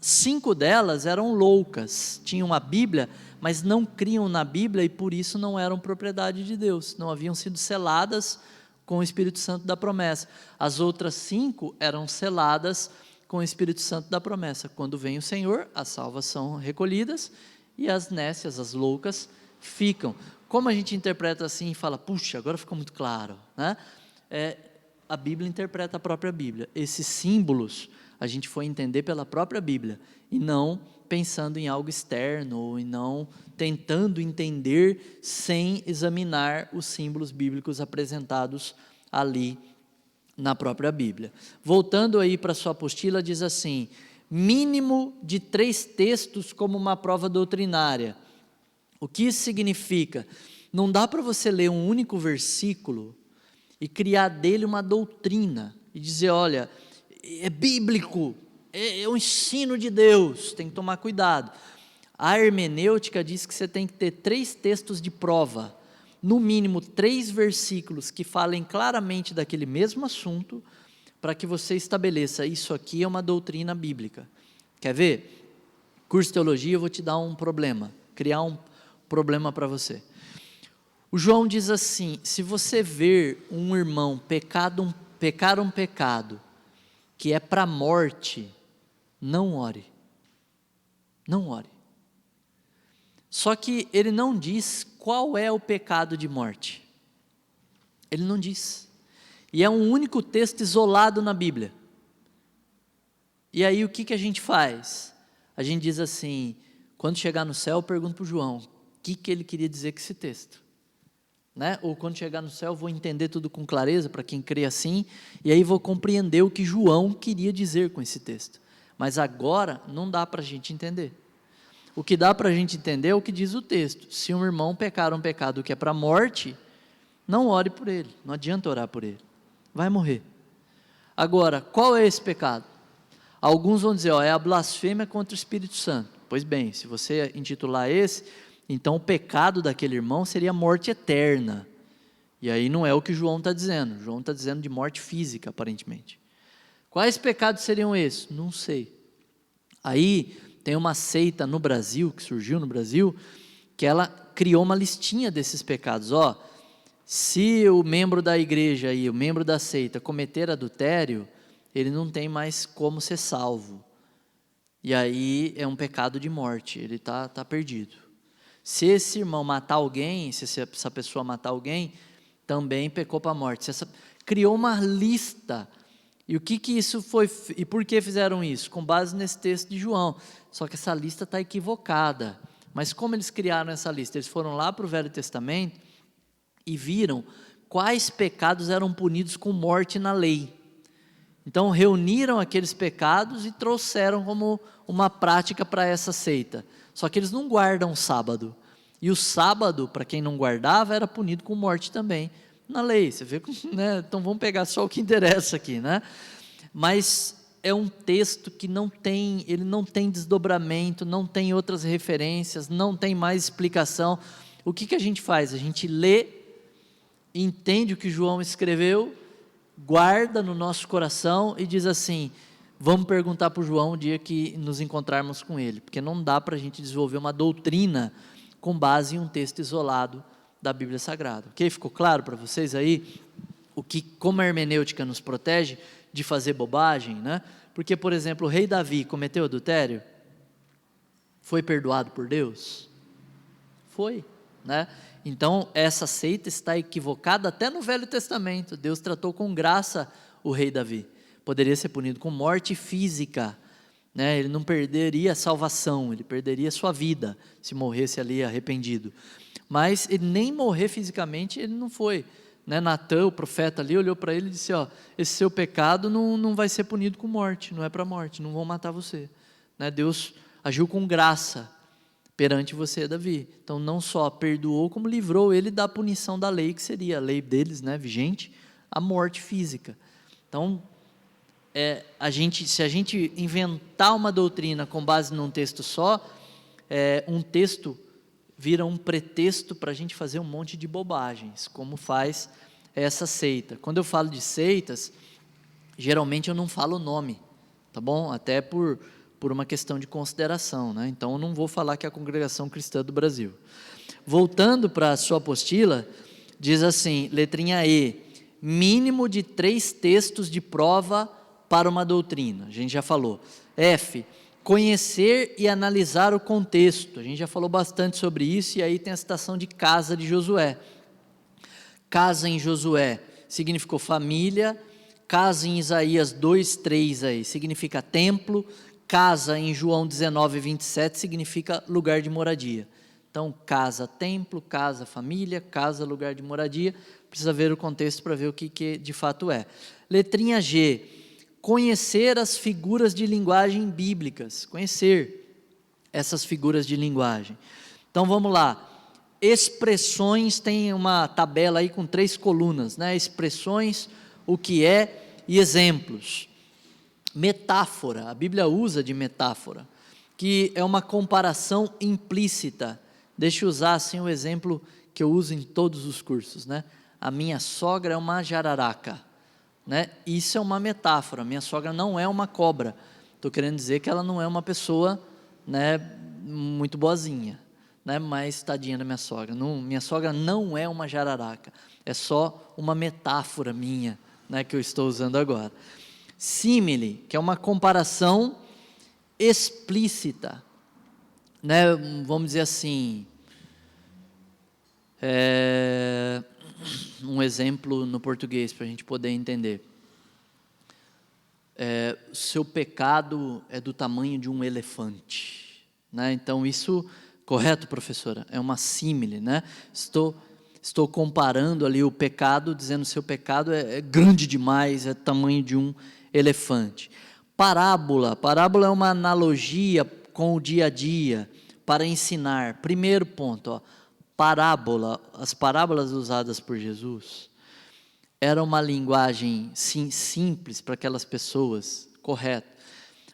5 delas eram loucas, tinham a Bíblia, mas não criam na Bíblia e por isso não eram propriedade de Deus, não haviam sido seladas com o Espírito Santo da promessa. As outras 5 eram seladas com o Espírito Santo da promessa. Quando vem o Senhor, as salvas são recolhidas e as nécias, as loucas, ficam. Como a gente interpreta assim e fala, puxa, agora ficou muito claro, né? A Bíblia interpreta a própria Bíblia. Esses símbolos a gente foi entender pela própria Bíblia e não pensando em algo externo ou e não tentando entender sem examinar os símbolos bíblicos apresentados ali na própria Bíblia. Voltando aí para a sua apostila, diz assim, mínimo de 3 textos como uma prova doutrinária. O que isso significa? Não dá para você ler um único versículo e criar dele uma doutrina e dizer, olha, é bíblico, é o ensino de Deus, tem que tomar cuidado. A hermenêutica diz que você tem que ter 3 textos de prova, no mínimo 3 versículos que falem claramente daquele mesmo assunto, para que você estabeleça, isso aqui é uma doutrina bíblica. Quer ver? Curso de teologia, eu vou te dar um problema, criar um problema para você. O João diz assim, se você ver um irmão pecar um pecado, que é para a morte, não ore. Não ore. Só que ele não diz qual é o pecado de morte. Ele não diz. E é um único texto isolado na Bíblia. E aí o que a gente faz? A gente diz assim, quando chegar no céu, eu pergunto para o João, o que ele queria dizer com esse texto? Né? Ou quando chegar no céu, eu vou entender tudo com clareza, para quem crê assim, e aí vou compreender o que João queria dizer com esse texto. Mas agora não dá para a gente entender. O que dá para a gente entender é o que diz o texto. Se um irmão pecar um pecado que é para a morte, não ore por ele, não adianta orar por ele, vai morrer. Agora, qual é esse pecado? Alguns vão dizer, é a blasfêmia contra o Espírito Santo. Pois bem, se você intitular esse, então o pecado daquele irmão seria morte eterna. E aí não é o que João está dizendo. João está dizendo de morte física, aparentemente. Quais pecados seriam esses? Não sei. Aí tem uma seita no Brasil, que surgiu no Brasil, que ela criou uma listinha desses pecados. Se o membro da igreja e o membro da seita cometer adultério, ele não tem mais como ser salvo. E aí é um pecado de morte, ele está perdido. Se esse irmão matar alguém, se essa pessoa matar alguém, também pecou para a morte. Criou uma lista. E o que isso foi? E por que fizeram isso? Com base nesse texto de João. Só que essa lista está equivocada. Mas como eles criaram essa lista? Eles foram lá para o Velho Testamento e viram quais pecados eram punidos com morte na lei. Então reuniram aqueles pecados e trouxeram como uma prática para essa seita. Só que eles não guardam o sábado. E o sábado, para quem não guardava, era punido com morte também na lei. Você vê, né? Então vamos pegar só o que interessa aqui, né? Mas é um texto que ele não tem desdobramento, não tem outras referências, não tem mais explicação. O que a gente faz? A gente lê, entende o que João escreveu, guarda no nosso coração e diz assim, vamos perguntar para o João o dia que nos encontrarmos com ele, porque não dá para a gente desenvolver uma doutrina com base em um texto isolado da Bíblia Sagrada. Ok? Ficou claro para vocês aí como a hermenêutica nos protege de fazer bobagem, né? Porque, por exemplo, o rei Davi cometeu adultério? Foi perdoado por Deus? Foi, né? Então, essa seita está equivocada até no Velho Testamento. Deus tratou com graça o rei Davi. Poderia ser punido com morte física, né? Ele não perderia a salvação, ele perderia a sua vida, se morresse ali arrependido. Mas ele nem morrer fisicamente, ele não foi. Né? Natã, o profeta ali, olhou para ele e disse, esse seu pecado não vai ser punido com morte, não é para morte, não vão matar você. Né? Deus agiu com graça, perante você, Davi. Então, não só perdoou, como livrou ele da punição da lei, que seria a lei deles, né, vigente, a morte física. Então, se a gente inventar uma doutrina com base num texto só, um texto vira um pretexto para a gente fazer um monte de bobagens, como faz essa seita. Quando eu falo de seitas, geralmente eu não falo o nome, tá bom? Até por uma questão de consideração, né? Então eu não vou falar que é a Congregação Cristã do Brasil. Voltando para a sua apostila, diz assim, letrinha E, mínimo de 3 textos de prova para uma doutrina, a gente já falou. F, conhecer e analisar o contexto, a gente já falou bastante sobre isso, e aí tem a citação de casa de Josué. Casa em Josué significou família, casa em Isaías 2:3 aí significa templo, casa em João 19:27 significa lugar de moradia. Então, casa, templo, casa, família, casa, lugar de moradia, precisa ver o contexto para ver o que de fato é. Letrinha G, conhecer as figuras de linguagem bíblicas, conhecer essas figuras de linguagem. Então, vamos lá. Expressões, tem uma tabela aí com 3 colunas, né? Expressões, o que é e exemplos. Metáfora, a Bíblia usa de metáfora, que é uma comparação implícita. Deixa eu usar assim o exemplo que eu uso em todos os cursos, né? A minha sogra é uma jararaca, né? Isso é uma metáfora, minha sogra não é uma cobra. Estou querendo dizer que ela não é uma pessoa, né, muito boazinha, né? Mas tadinha da minha sogra. Não, minha sogra não é uma jararaca, é só uma metáfora minha, né, que eu estou usando agora. Símile, que é uma comparação explícita, né? Vamos dizer assim, um exemplo no português para a gente poder entender. Seu pecado é do tamanho de um elefante, né? Então isso, correto, professora? É uma símile, né? Estou comparando ali o pecado, dizendo seu pecado é grande demais, é do tamanho de um elefante. Parábola é uma analogia com o dia a dia, para ensinar. Primeiro ponto, ó, parábola, as parábolas usadas por Jesus, era uma linguagem sim, simples para aquelas pessoas, correto,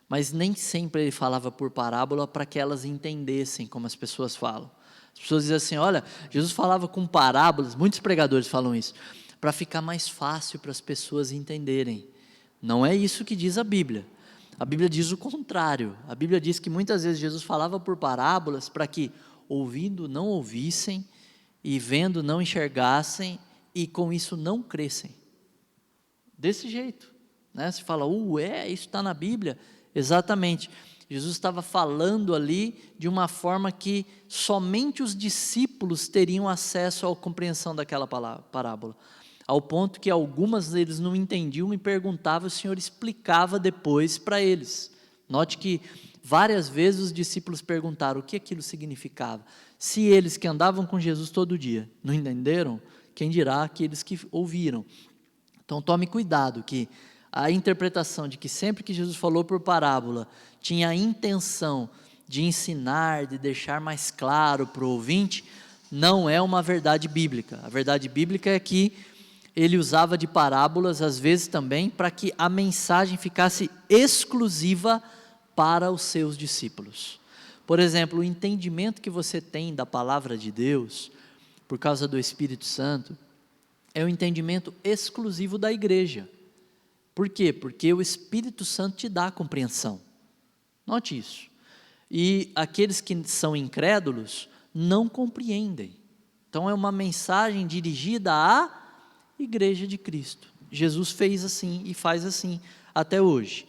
mas nem sempre ele falava por parábola para que elas entendessem como as pessoas falam. As pessoas dizem assim, olha, Jesus falava com parábolas, muitos pregadores falam isso, para ficar mais fácil para as pessoas entenderem. Não é isso que diz a Bíblia. A Bíblia diz o contrário. A Bíblia diz que muitas vezes Jesus falava por parábolas para que, ouvindo, não ouvissem, e vendo, não enxergassem, e com isso não crescem. Desse jeito, né? Você fala, isso está na Bíblia? Exatamente. Jesus estava falando ali de uma forma que somente os discípulos teriam acesso à compreensão daquela parábola, ao ponto que algumas deles não entendiam e perguntavam, o Senhor explicava depois para eles. Note que várias vezes os discípulos perguntaram o que aquilo significava. Se eles que andavam com Jesus todo dia não entenderam, quem dirá aqueles que ouviram? Então tome cuidado que a interpretação de que sempre que Jesus falou por parábola, tinha a intenção de ensinar, de deixar mais claro para o ouvinte, não é uma verdade bíblica. A verdade bíblica é que ele usava de parábolas, às vezes também, para que a mensagem ficasse exclusiva para os seus discípulos. Por exemplo, o entendimento que você tem da palavra de Deus, por causa do Espírito Santo, é um entendimento exclusivo da igreja. Por quê? Porque o Espírito Santo te dá a compreensão. Note isso. E aqueles que são incrédulos não compreendem. Então é uma mensagem dirigida à Igreja de Cristo. Jesus fez assim e faz assim até hoje.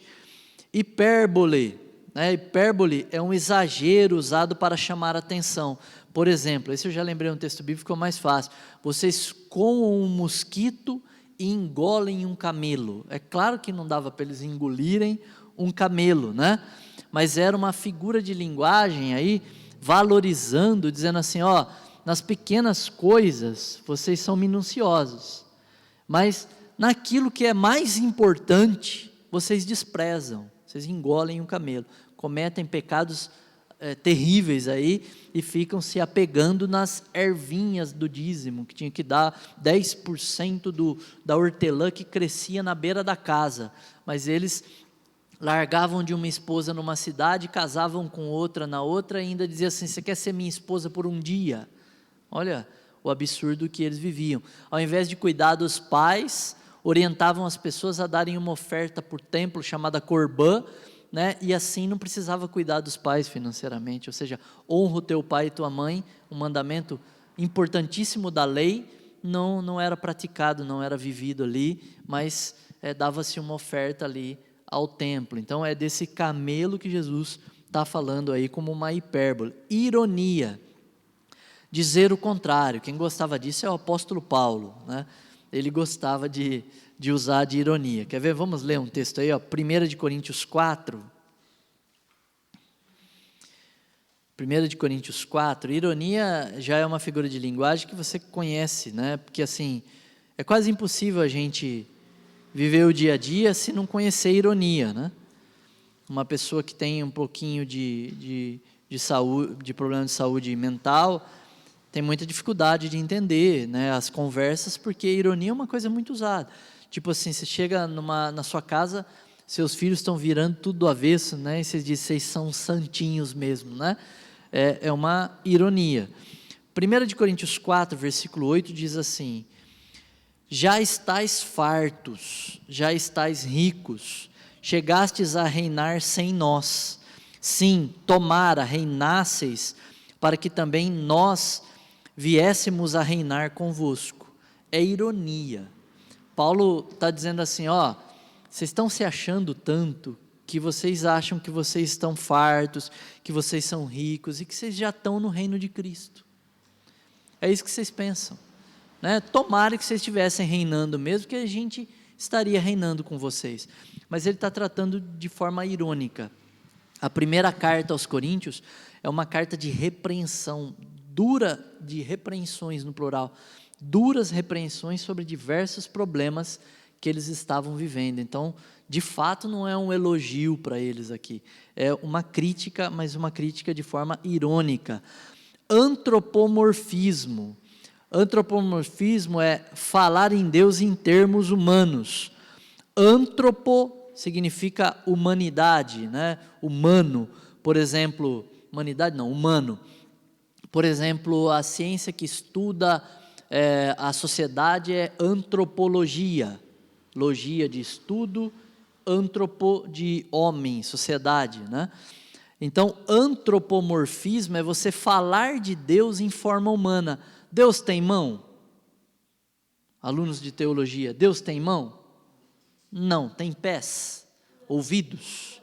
Hipérbole, né? Hipérbole é um exagero usado para chamar a atenção. Por exemplo, esse eu já lembrei um texto bíblico, ficou mais fácil. Vocês coam um mosquito e engolem um camelo. É claro que não dava para eles engolirem um camelo, né? Mas era uma figura de linguagem aí, valorizando, dizendo assim, ó, nas pequenas coisas vocês são minuciosos, mas naquilo que é mais importante, vocês desprezam, vocês engolem um camelo, cometem pecados terríveis aí, e ficam se apegando nas ervinhas do dízimo, que tinha que dar 10% da hortelã que crescia na beira da casa, mas eles largavam de uma esposa numa cidade, casavam com outra na outra, e ainda diziam assim: você quer ser minha esposa por um dia? Olha o absurdo que eles viviam. Ao invés de cuidar dos pais, orientavam as pessoas a darem uma oferta por templo, chamada corbã, né? E assim não precisava cuidar dos pais financeiramente, ou seja, honra o teu pai e tua mãe, um mandamento importantíssimo da lei, não era praticado, não era vivido ali, mas dava-se uma oferta ali ao templo. Então é desse camelo que Jesus está falando aí como uma hipérbole, ironia, dizer o contrário. Quem gostava disso é o apóstolo Paulo, né? Ele gostava de usar de ironia. Quer ver? Vamos ler um texto aí, ó, 1 de Coríntios 4. 1 de Coríntios 4, ironia já é uma figura de linguagem que você conhece, né? Porque assim, é quase impossível a gente viver o dia a dia se não conhecer ironia, né? Uma pessoa que tem um pouquinho de saúde, de problema de saúde mental, tem muita dificuldade de entender, né, as conversas, porque ironia é uma coisa muito usada. Tipo assim, você chega na sua casa, seus filhos estão virando tudo do avesso, né, e você diz: vocês são santinhos mesmo, né? É uma ironia. 1 de Coríntios 4, versículo 8 diz assim: já estáis fartos, já estáis ricos, chegastes a reinar sem nós. Sim, tomara reinasseis, para que também nós viéssemos a reinar convosco. É ironia. Paulo está dizendo assim: ó, vocês estão se achando tanto, que vocês acham que vocês estão fartos, que vocês são ricos, e que vocês já estão no reino de Cristo. É isso que vocês pensam, né? Tomara que vocês estivessem reinando mesmo, que a gente estaria reinando com vocês. Mas ele está tratando de forma irônica. A primeira carta aos Coríntios é uma carta de repreensão, dura, de repreensões no plural, duras repreensões sobre diversos problemas que eles estavam vivendo. Então, de fato, não é um elogio para eles aqui, é uma crítica, mas uma crítica de forma irônica. Antropomorfismo. Antropomorfismo é falar em Deus em termos humanos. Antropo significa humanidade, né? Humano, por exemplo, humanidade não, humano. Por exemplo, a ciência que estuda a sociedade é antropologia, logia de estudo, antropo de homem, sociedade, né? Então, antropomorfismo é você falar de Deus em forma humana. Deus tem mão? Alunos de teologia, Deus tem mão? Não, tem pés, ouvidos.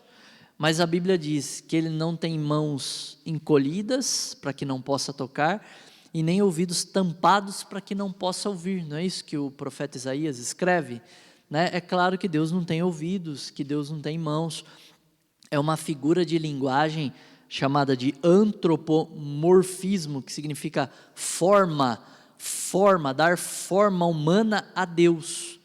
Mas a Bíblia diz que ele não tem mãos encolhidas para que não possa tocar, e nem ouvidos tampados para que não possa ouvir. Não é isso que o profeta Isaías escreve, né? É claro que Deus não tem ouvidos, que Deus não tem mãos. É uma figura de linguagem chamada de antropomorfismo, que significa forma, dar forma humana a Deus,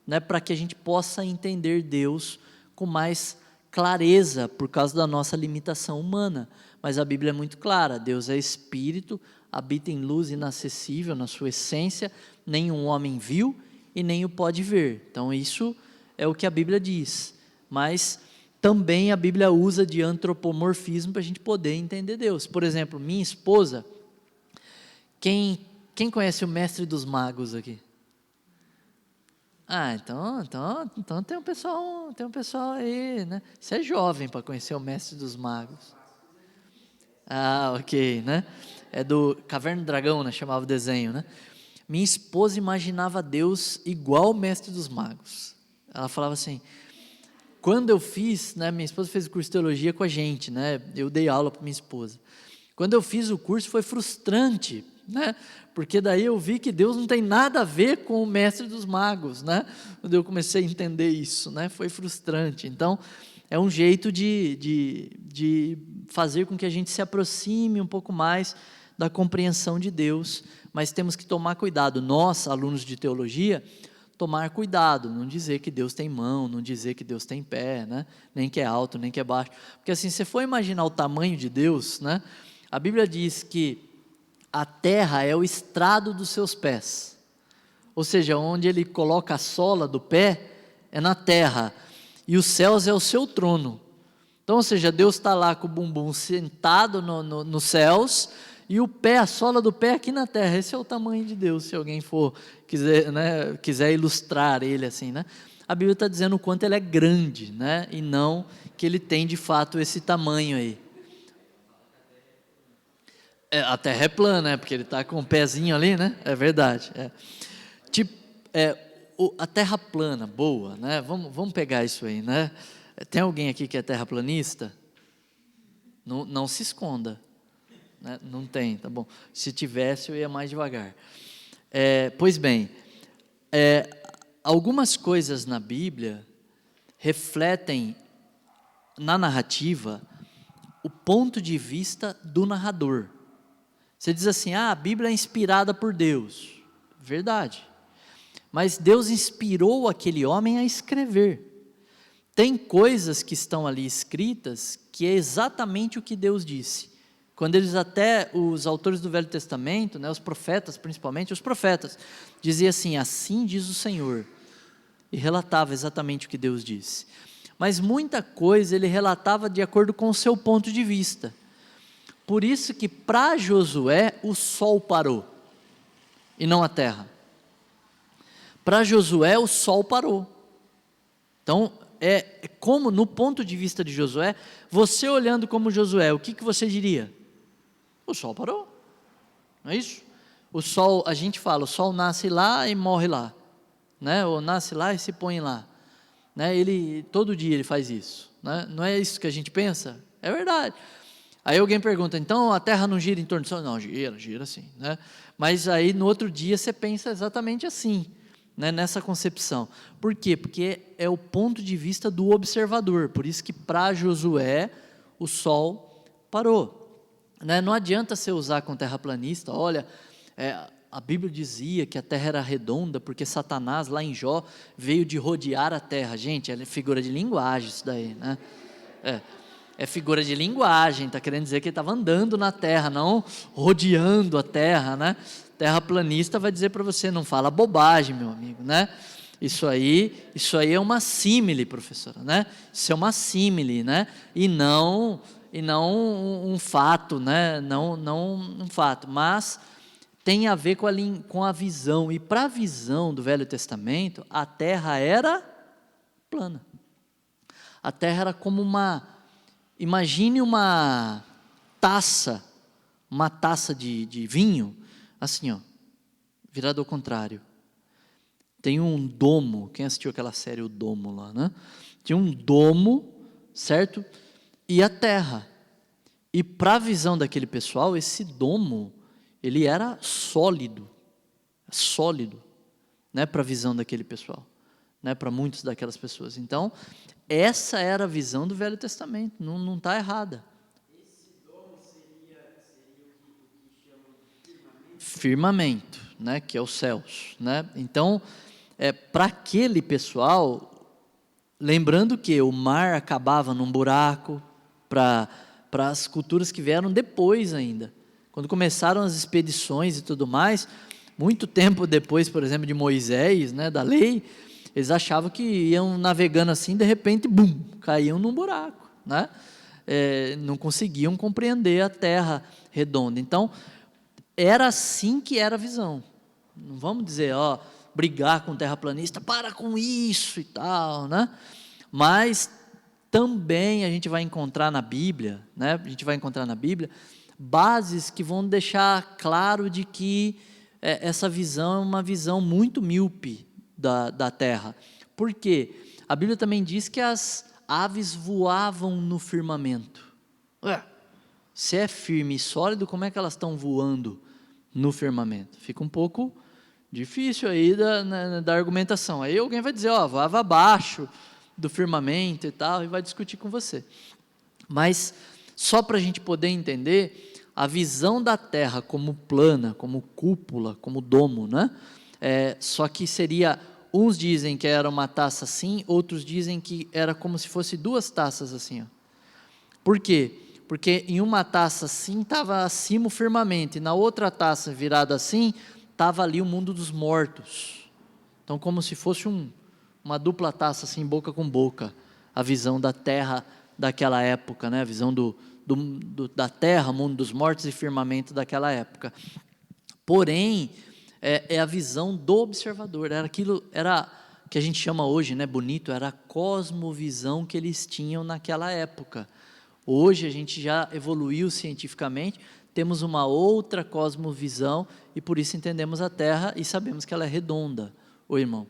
né? Para que a gente possa entender Deus com mais clareza, por causa da nossa limitação humana. Mas a Bíblia é muito clara: Deus é Espírito, habita em luz inacessível na sua essência, nenhum homem viu e nem o pode ver. Então isso é o que a Bíblia diz, mas também a Bíblia usa de antropomorfismo para a gente poder entender Deus. Por exemplo, minha esposa, quem conhece o mestre dos magos aqui? Ah, então tem um pessoal aí, né? Você é jovem para conhecer o mestre dos magos. Ah, ok, né? É do Caverna do Dragão, né? Chamava o desenho, né? Minha esposa imaginava Deus igual o mestre dos magos. Ela falava assim: quando eu fiz, né? Minha esposa fez o curso de teologia com a gente, né? Eu dei aula para minha esposa. Quando eu fiz o curso foi frustrante, né? Porque daí eu vi que Deus não tem nada a ver com o mestre dos magos, né? Quando eu comecei a entender isso, né? Foi frustrante. Então, é um jeito de fazer com que a gente se aproxime um pouco mais da compreensão de Deus, mas temos que tomar cuidado. Nós, alunos de teologia, tomar cuidado, não dizer que Deus tem mão, não dizer que Deus tem pé, né? Nem que é alto, nem que é baixo. Porque assim, se você for imaginar o tamanho de Deus, né? A Bíblia diz que a terra é o estrado dos seus pés. Ou seja, onde ele coloca a sola do pé é na terra. E os céus é o seu trono. Então, ou seja, Deus está lá com o bumbum sentado nos céus e o pé, a sola do pé aqui na terra. Esse é o tamanho de Deus, se alguém quiser ilustrar ele assim, né? A Bíblia está dizendo o quanto ele é grande, né? E não que ele tem de fato esse tamanho aí. A terra é plana, né? Porque ele está com o pezinho ali, né? É verdade. A terra plana, boa, né? Vamos pegar isso aí, né? Tem alguém aqui que é terraplanista? Não se esconda. Né? Não tem, tá bom. Se tivesse, eu ia mais devagar. Pois bem, algumas coisas na Bíblia refletem na narrativa o ponto de vista do narrador. Você diz assim, a Bíblia é inspirada por Deus. Verdade. Mas Deus inspirou aquele homem a escrever. Tem coisas que estão ali escritas que é exatamente o que Deus disse. Quando os autores do Velho Testamento, né, os profetas principalmente, os profetas, diziam assim, assim diz o Senhor, e relatava exatamente o que Deus disse. Mas muita coisa ele relatava de acordo com o seu ponto de vista. Por isso que para Josué o sol parou, e não a terra. Para Josué o sol parou. Então, como no ponto de vista de Josué, você olhando como Josué, o que você diria? O sol parou, não é isso? O sol, a gente fala, o sol nasce lá e morre lá, né? Ou nasce lá e se põe lá, né? Todo dia ele faz isso, né? Não é isso que a gente pensa? É verdade. Aí alguém pergunta, então a terra não gira em torno do sol? Não, gira sim, né? Mas aí no outro dia você pensa exatamente assim, né? Nessa concepção. Por quê? Porque é o ponto de vista do observador, por isso que para Josué o sol parou. Né? Não adianta você usar com terraplanista, olha, a Bíblia dizia que a terra era redonda, porque Satanás lá em Jó veio de rodear a terra. Gente, é figura de linguagem isso daí, né? É figura de linguagem, está querendo dizer que ele estava andando na terra, não rodeando a terra, né? Terraplanista vai dizer para você, não fala bobagem, meu amigo, né? Isso aí é uma símile, professora, né? Isso é uma símile, né? E não um fato, né? Não um fato, mas tem a ver com a visão. E para a visão do Velho Testamento, a terra era plana. A terra era como imagine uma taça de vinho, assim, ó, virado ao contrário. Tem um domo, quem assistiu aquela série O Domo lá, né? Tinha um domo, certo? E a terra. E para a visão daquele pessoal, esse domo, ele era sólido, né? Para a visão daquele pessoal, né? Para muitas daquelas pessoas. Então, essa era a visão do Velho Testamento, não está errada. Esse domo seria o que chamam de firmamento? Firmamento, né? Que é os céus, né? Então, para aquele pessoal, lembrando que o mar acabava num buraco, para as culturas que vieram depois ainda, quando começaram as expedições e tudo mais, muito tempo depois, por exemplo, de Moisés, né, da lei, eles achavam que iam navegando assim, de repente, bum, caíam num buraco, né? Não conseguiam compreender a terra redonda. Então, era assim que era a visão. Não vamos dizer, brigar com o terraplanista, para com isso e tal, né? Mas também a gente vai encontrar na Bíblia, né? A gente vai encontrar na Bíblia bases que vão deixar claro de que essa visão é uma visão muito míope da terra. Por quê? A Bíblia também diz que as aves voavam no firmamento. Se é firme e sólido, como é que elas estão voando no firmamento? Fica um pouco difícil aí da argumentação. Aí alguém vai dizer, voava abaixo do firmamento e tal, e vai discutir com você. Mas, só para a gente poder entender, a visão da terra como plana, como cúpula, como domo, né? Só que seria uns dizem que era uma taça assim, outros dizem que era como se fosse duas taças assim, ó. Por quê? Porque em uma taça assim estava acima o firmamento, e na outra taça virada assim, estava ali o mundo dos mortos. Então, como se fosse uma dupla taça assim, boca com boca, a visão da terra daquela época, né? A visão da terra, mundo dos mortos e firmamento daquela época. Porém, é a visão do observador, era que a gente chama hoje, né, bonito, era a cosmovisão que eles tinham naquela época. Hoje a gente já evoluiu cientificamente, temos uma outra cosmovisão e por isso entendemos a Terra e sabemos que ela é redonda. Ô irmão?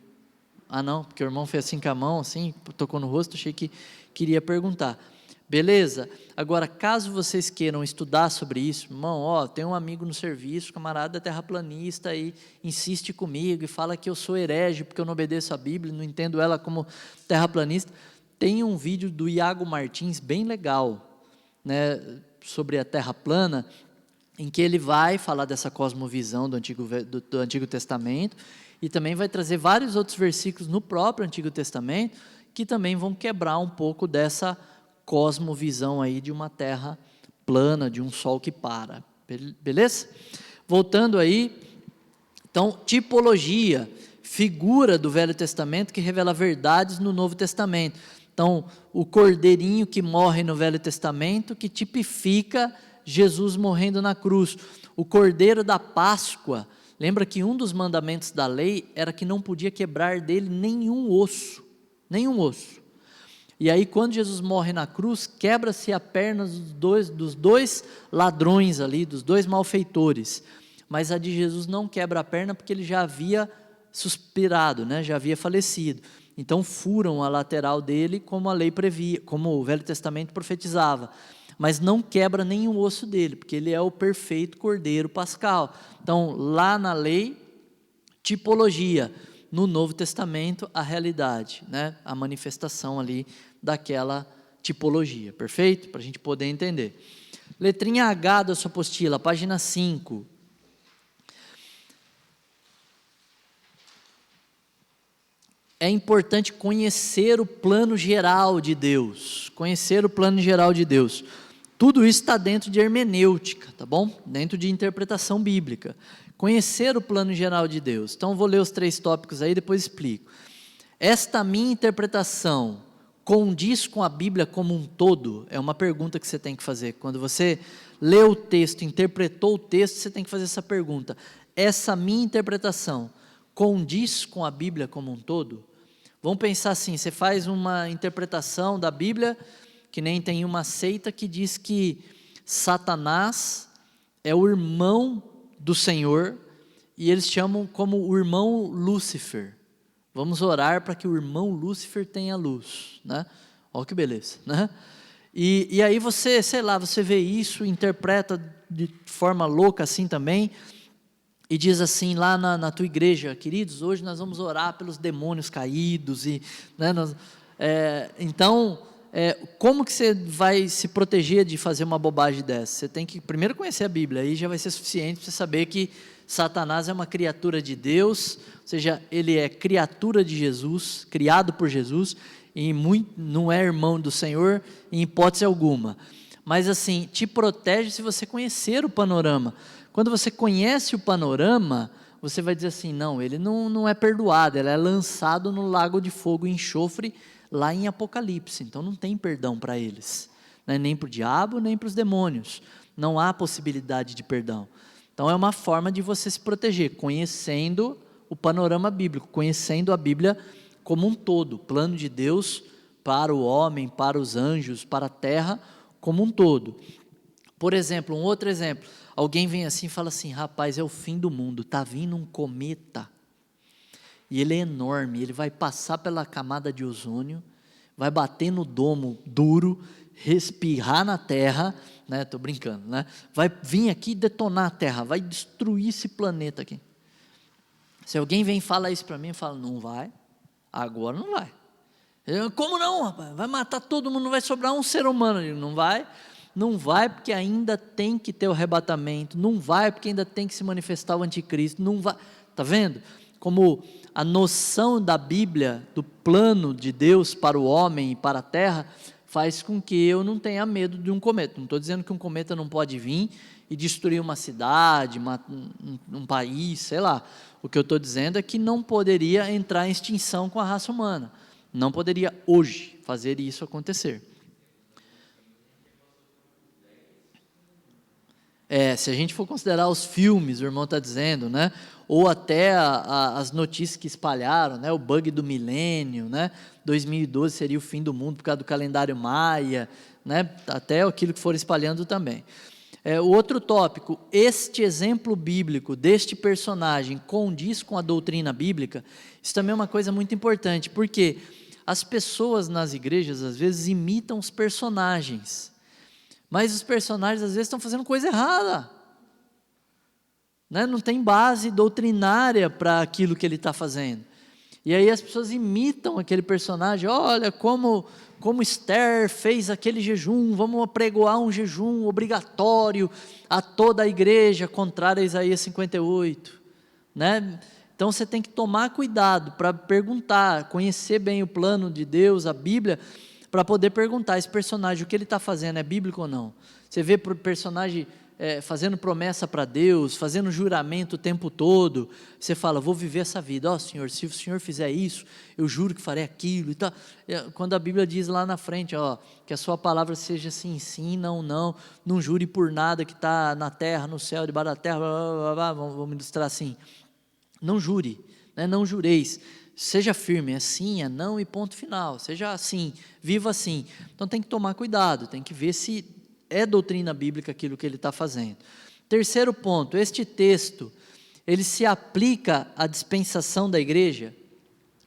Ah não, porque o irmão fez assim com a mão, assim, tocou no rosto, achei que queria perguntar. Beleza? Agora, caso vocês queiram estudar sobre isso, irmão, tem um amigo no serviço, camarada terraplanista, e insiste comigo e fala que eu sou herege porque eu não obedeço a Bíblia, não entendo ela como terraplanista. Tem um vídeo do Iago Martins bem legal, né, sobre a Terra plana, em que ele vai falar dessa cosmovisão do Antigo Testamento e também vai trazer vários outros versículos no próprio Antigo Testamento que também vão quebrar um pouco dessa cosmovisão aí de uma Terra plana, de um sol que para. Beleza? Voltando aí, então, tipologia, figura do Velho Testamento que revela verdades no Novo Testamento. Então, o cordeirinho que morre no Velho Testamento, que tipifica Jesus morrendo na cruz. O cordeiro da Páscoa, lembra que um dos mandamentos da lei era que não podia quebrar dele nenhum osso. E aí, quando Jesus morre na cruz, quebra-se a perna dos dois ladrões ali, dos dois malfeitores. Mas a de Jesus não quebra a perna porque ele já havia suspirado, né? Já havia falecido. Então furam a lateral dele como a lei previa, como o Velho Testamento profetizava. Mas não quebra nenhum osso dele, porque ele é o perfeito cordeiro pascal. Então, lá na lei, tipologia. No Novo Testamento, a realidade, né? A manifestação ali daquela tipologia. Perfeito? Para a gente poder entender. Letrinha H da sua apostila, página 5. É importante conhecer o plano geral de Deus. Conhecer o plano geral de Deus. Tudo isso está dentro de hermenêutica, tá bom? Dentro de interpretação bíblica. Conhecer o plano geral de Deus. Então, vou ler os 3 tópicos aí, depois explico. Esta minha interpretação condiz com a Bíblia como um todo? É uma pergunta que você tem que fazer. Quando você lê o texto, interpretou o texto, você tem que fazer essa pergunta. Essa minha interpretação condiz com a Bíblia como um todo? Vamos pensar assim, você faz uma interpretação da Bíblia, que nem tem uma seita que diz que Satanás é o irmão do Senhor, e eles chamam como o irmão Lúcifer. Vamos orar para que o irmão Lúcifer tenha luz, né? Olha que beleza, né? E aí você, sei lá, você vê isso, interpreta de forma louca assim também, e diz assim lá na tua igreja, queridos, hoje nós vamos orar pelos demônios caídos, e, né, então, como que você vai se proteger de fazer uma bobagem dessa? Você tem que primeiro conhecer a Bíblia, aí já vai ser suficiente para você saber que Satanás é uma criatura de Deus, ou seja, ele é criatura de Jesus, criado por Jesus, e não é irmão do Senhor em hipótese alguma. Mas assim, te protege se você conhecer o panorama. Quando você conhece o panorama, você vai dizer assim, não, ele não é perdoado, ele é lançado no lago de fogo e enxofre, lá em Apocalipse, então não tem perdão para eles, né? Nem para o diabo, nem para os demônios, não há possibilidade de perdão. Então é uma forma de você se proteger, conhecendo o panorama bíblico, conhecendo a Bíblia como um todo, o plano de Deus para o homem, para os anjos, para a terra como um todo. Por exemplo, um outro exemplo, alguém vem assim e fala assim, rapaz, é o fim do mundo, está vindo um cometa, e ele é enorme, ele vai passar pela camada de ozônio, vai bater no domo duro, respirrar na terra, né? Estou brincando, né? Vai vir aqui detonar a terra, vai destruir esse planeta aqui. Se alguém vem e fala isso para mim, eu falo, não vai, agora não vai. Como não, rapaz? Vai matar todo mundo, não vai sobrar um ser humano. Eu digo, não vai porque ainda tem que ter o arrebatamento, não vai porque ainda tem que se manifestar o anticristo, não vai. Está vendo? como a noção da Bíblia, do plano de Deus para o homem e para a terra, faz com que eu não tenha medo de um cometa. Não estou dizendo que um cometa não pode vir e destruir uma cidade, um país, sei lá. O que eu estou dizendo é que não poderia entrar em extinção com a raça humana. Não poderia hoje fazer isso acontecer. Se a gente for considerar os filmes, o irmão está dizendo, né? Ou até as notícias que espalharam, né? O bug do milênio, né? 2012 seria o fim do mundo por causa do calendário maia, né? Até aquilo que for espalhando também. O outro tópico, este exemplo bíblico deste personagem condiz com a doutrina bíblica. Isso também é uma coisa muito importante, porque as pessoas nas igrejas às vezes imitam os personagens, mas os personagens às vezes estão fazendo coisa errada, né? Não tem base doutrinária para aquilo que ele está fazendo, e aí as pessoas imitam aquele personagem. Olha como Esther fez aquele jejum, vamos apregoar um jejum obrigatório a toda a igreja, contrário a Isaías 58, né? Então você tem que tomar cuidado para perguntar, conhecer bem o plano de Deus, a Bíblia, para poder perguntar, esse personagem, o que ele está fazendo, é bíblico ou não? Você vê o personagem fazendo promessa para Deus, fazendo juramento o tempo todo, você fala, vou viver essa vida, Senhor, se o Senhor fizer isso, eu juro que farei aquilo, e tal. Quando a Bíblia diz lá na frente, que a sua palavra seja sim, sim, não, não jure por nada que está na terra, no céu, debaixo da terra, blá, blá, blá, blá, vamos ilustrar assim, não jure, né? Não jureis, seja firme, é sim, é não e ponto final, seja assim, viva assim. Então tem que tomar cuidado, tem que ver se é doutrina bíblica aquilo que ele está fazendo. Terceiro ponto, este texto, ele se aplica à dispensação da igreja,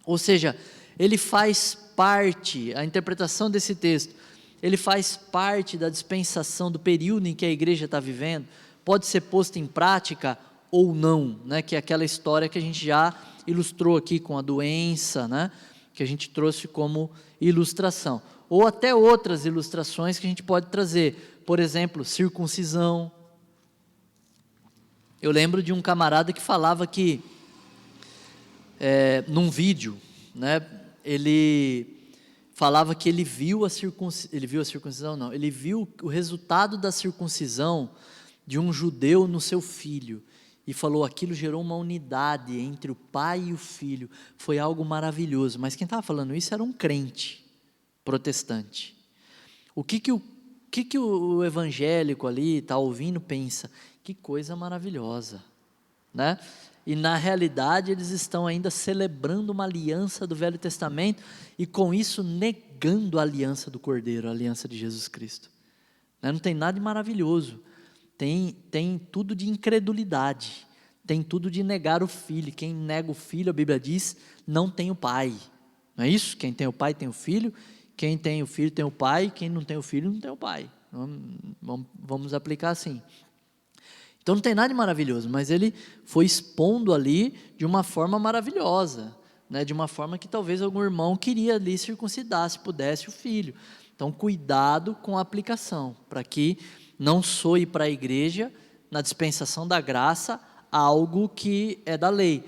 ou seja, ele faz parte, a interpretação desse texto, ele faz parte da dispensação do período em que a igreja está vivendo, pode ser posto em prática ou não, né? Que é aquela história que a gente já ilustrou aqui com a doença, né? Que a gente trouxe como ilustração, ou até outras ilustrações que a gente pode trazer, por exemplo, circuncisão. Eu lembro de um camarada que falava que, num vídeo, né? Ele falava que ele viu a circuncisão, não, ele viu o resultado da circuncisão de um judeu no seu filho, e falou, aquilo gerou uma unidade entre o pai e o filho, foi algo maravilhoso. Mas quem estava falando isso era um crente protestante. O que o evangélico ali está ouvindo pensa? Que coisa maravilhosa, né? E na realidade eles estão ainda celebrando uma aliança do Velho Testamento, e com isso negando a aliança do Cordeiro, a aliança de Jesus Cristo, né? Não tem nada de maravilhoso. Tem tudo de incredulidade, tem tudo de negar o filho. Quem nega o filho, a Bíblia diz, não tem o pai, não é isso? Quem tem o pai tem o filho, quem tem o filho tem o pai, quem não tem o filho não tem o pai. Vamos aplicar assim. Então não tem nada de maravilhoso, mas ele foi expondo ali de uma forma maravilhosa, né? De uma forma que talvez algum irmão queria ali circuncidar, se pudesse, o filho. Então cuidado com a aplicação, para que não soe para a igreja, na dispensação da graça, algo que é da lei.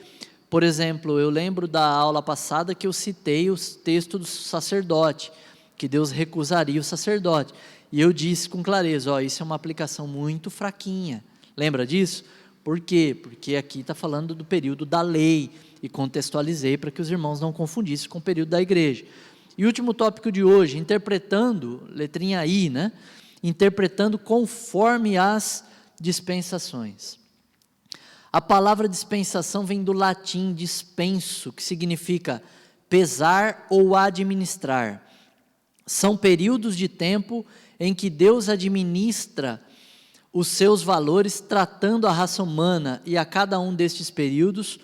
Por exemplo, eu lembro da aula passada que eu citei o texto do sacerdote, que Deus recusaria o sacerdote. E eu disse com clareza, isso é uma aplicação muito fraquinha. Lembra disso? Por quê? Porque aqui está falando do período da lei, e contextualizei para que os irmãos não confundissem com o período da igreja. E último tópico de hoje, interpretando, letrinha I, né? Interpretando conforme as dispensações. A palavra dispensação vem do latim dispenso, que significa pesar ou administrar. São períodos de tempo em que Deus administra os seus valores, tratando a raça humana, e a cada um destes períodos,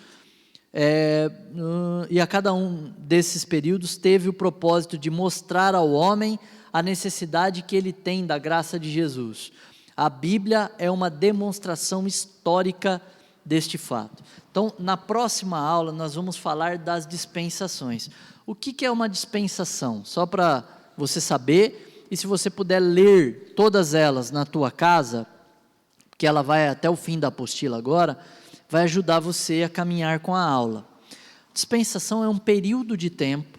teve o propósito de mostrar ao homem a necessidade que ele tem da graça de Jesus. A Bíblia é uma demonstração histórica deste fato. Então, na próxima aula, nós vamos falar das dispensações. O que é uma dispensação? Só para você saber, e se você puder ler todas elas na tua casa, porque ela vai até o fim da apostila agora, vai ajudar você a caminhar com a aula. Dispensação é um período de tempo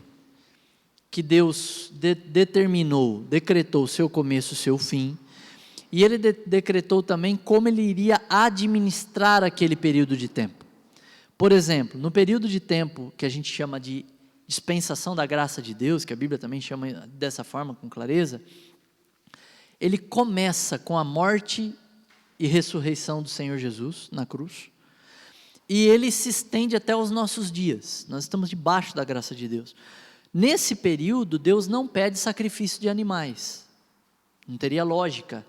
que Deus determinou, decretou o seu começo e o seu fim, e Ele decretou também como Ele iria administrar aquele período de tempo. Por exemplo, no período de tempo que a gente chama de dispensação da graça de Deus, que a Bíblia também chama dessa forma com clareza, ele começa com a morte e ressurreição do Senhor Jesus na cruz, e ele se estende até os nossos dias. Nós estamos debaixo da graça de Deus. Nesse período, Deus não pede sacrifício de animais, não teria lógica,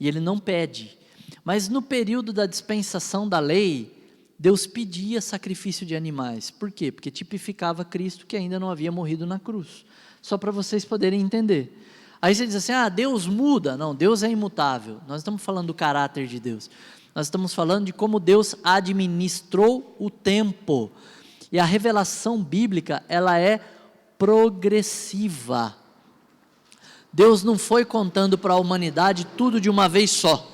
e Ele não pede. Mas no período da dispensação da lei, Deus pedia sacrifício de animais. Por quê? Porque tipificava Cristo que ainda não havia morrido na cruz. Só para vocês poderem entender. Aí você diz assim, Deus muda. Não, Deus é imutável. Nós estamos falando do caráter de Deus. Nós estamos falando de como Deus administrou o tempo. E a revelação bíblica, ela é progressiva. Deus não foi contando para a humanidade tudo de uma vez só.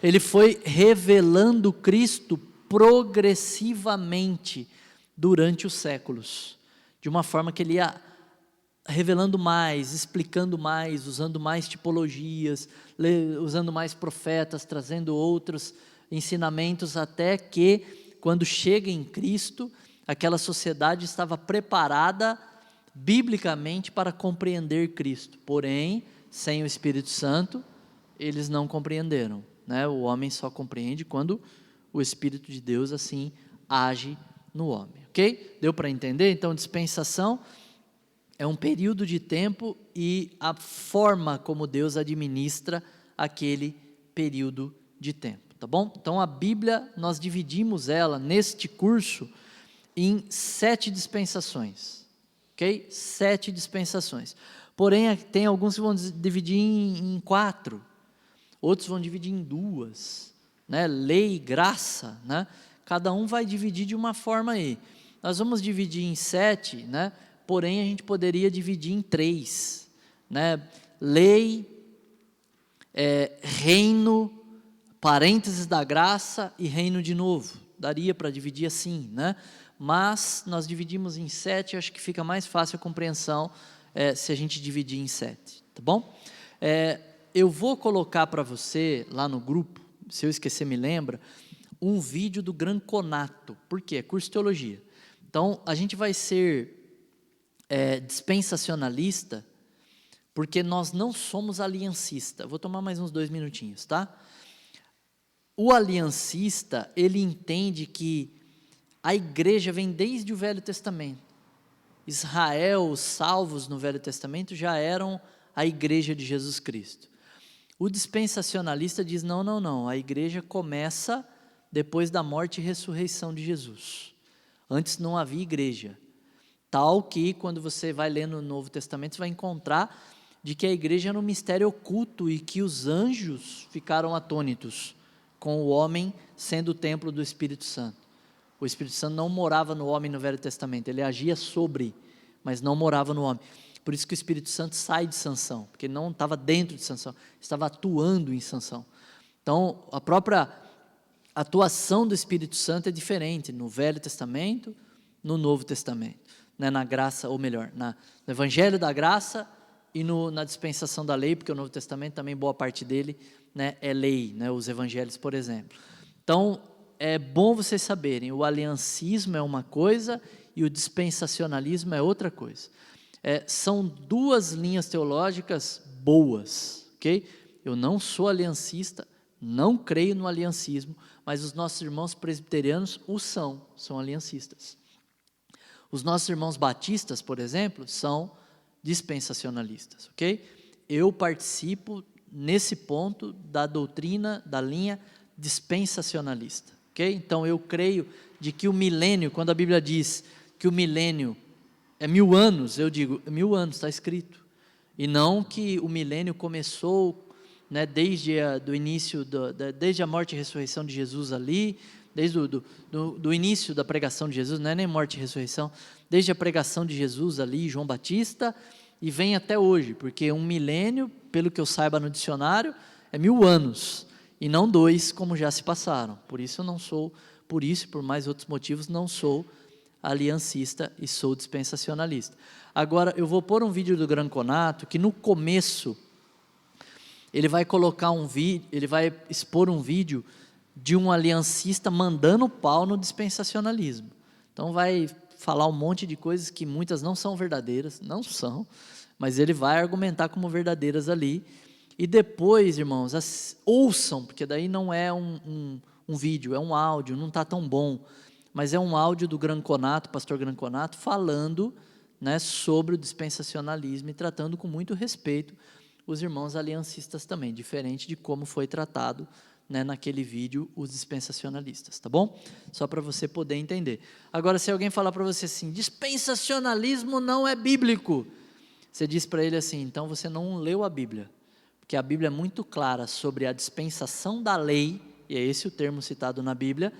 Ele foi revelando Cristo progressivamente durante os séculos, de uma forma que Ele ia revelando mais, explicando mais, usando mais tipologias, usando mais profetas, trazendo outros ensinamentos, até que, quando chega em Cristo, aquela sociedade estava preparada biblicamente para compreender Cristo, porém, sem o Espírito Santo, eles não compreenderam, né? O homem só compreende quando o Espírito de Deus assim age no homem, ok? Deu para entender? Então, dispensação é um período de tempo e a forma como Deus administra aquele período de tempo, tá bom? Então, a Bíblia, nós dividimos ela neste curso em 7 dispensações, ok? 7 dispensações. Porém, tem alguns que vão dividir em 4, outros vão dividir em 2, né? Lei e graça, né? Cada um vai dividir de uma forma aí. Nós vamos dividir em 7, né? Porém, a gente poderia dividir em 3, né? Lei, reino, parênteses da graça e reino de novo. Daria para dividir assim, né? Mas nós dividimos em 7, acho que fica mais fácil a compreensão se a gente dividir em 7, tá bom? Eu vou colocar para você lá no grupo, se eu esquecer me lembra, um vídeo do Gran Conato. Por quê? É curso de teologia. Então, a gente vai ser dispensacionalista, porque nós não somos aliancista. Vou tomar mais uns 2 minutinhos, tá? O aliancista, ele entende que a igreja vem desde o Velho Testamento. Israel, os salvos no Velho Testamento, já eram a igreja de Jesus Cristo. O dispensacionalista diz, não, a igreja começa depois da morte e ressurreição de Jesus. Antes não havia igreja. Tal que, quando você vai ler no Novo Testamento, você vai encontrar de que a igreja era um mistério oculto e que os anjos ficaram atônitos com o homem sendo o templo do Espírito Santo. O Espírito Santo não morava no homem no Velho Testamento, ele agia sobre, mas não morava no homem. Por isso que o Espírito Santo sai de Sansão, porque ele não estava dentro de Sansão, estava atuando em Sansão. Então, a própria atuação do Espírito Santo é diferente no Velho Testamento, no Novo Testamento, né? Na graça, ou melhor, no Evangelho da Graça e na dispensação da lei, porque o Novo Testamento também, boa parte dele, né, é lei, né, os Evangelhos, por exemplo. Então, é bom vocês saberem, o aliancismo é uma coisa e o dispensacionalismo é outra coisa. São 2 linhas teológicas boas, ok? Eu não sou aliancista, não creio no aliancismo, mas os nossos irmãos presbiterianos são aliancistas. Os nossos irmãos batistas, por exemplo, são dispensacionalistas, ok? Eu participo, nesse ponto, da doutrina, da linha dispensacionalista, ok? Então, eu creio de que o milênio, quando a Bíblia diz que o milênio é 1000 anos, eu digo, 1000 anos, está escrito. E não que o milênio começou, né, desde do início, desde a morte e ressurreição de Jesus ali, desde do início da pregação de Jesus, não é nem morte e ressurreição, desde a pregação de Jesus ali, João Batista, e vem até hoje, porque um milênio, pelo que eu saiba no dicionário, é 1000 anos. e não 2 como já se passaram. Por isso e por mais outros motivos, não sou aliancista e sou dispensacionalista. Agora, eu vou pôr um vídeo do Granconato, que no começo, ele vai expor um vídeo de um aliancista mandando pau no dispensacionalismo. Então vai falar um monte de coisas que muitas não são verdadeiras, não são, mas ele vai argumentar como verdadeiras ali. E depois, irmãos, ouçam, porque daí não é um vídeo, é um áudio, não está tão bom, mas é um áudio do Granconato, pastor Granconato, falando, né, sobre o dispensacionalismo e tratando com muito respeito os irmãos aliancistas também, diferente de como foi tratado, né, naquele vídeo os dispensacionalistas, tá bom? Só para você poder entender. Agora, se alguém falar para você assim, dispensacionalismo não é bíblico, você diz para ele assim, então você não leu a Bíblia, porque a Bíblia é muito clara sobre a dispensação da lei, e é esse o termo citado na Bíblia,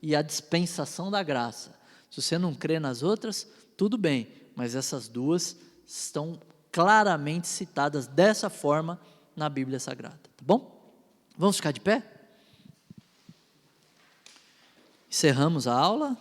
e a dispensação da graça. Se você não crê nas outras, tudo bem, mas essas duas estão claramente citadas dessa forma na Bíblia Sagrada, tá bom? Vamos ficar de pé? Encerramos a aula.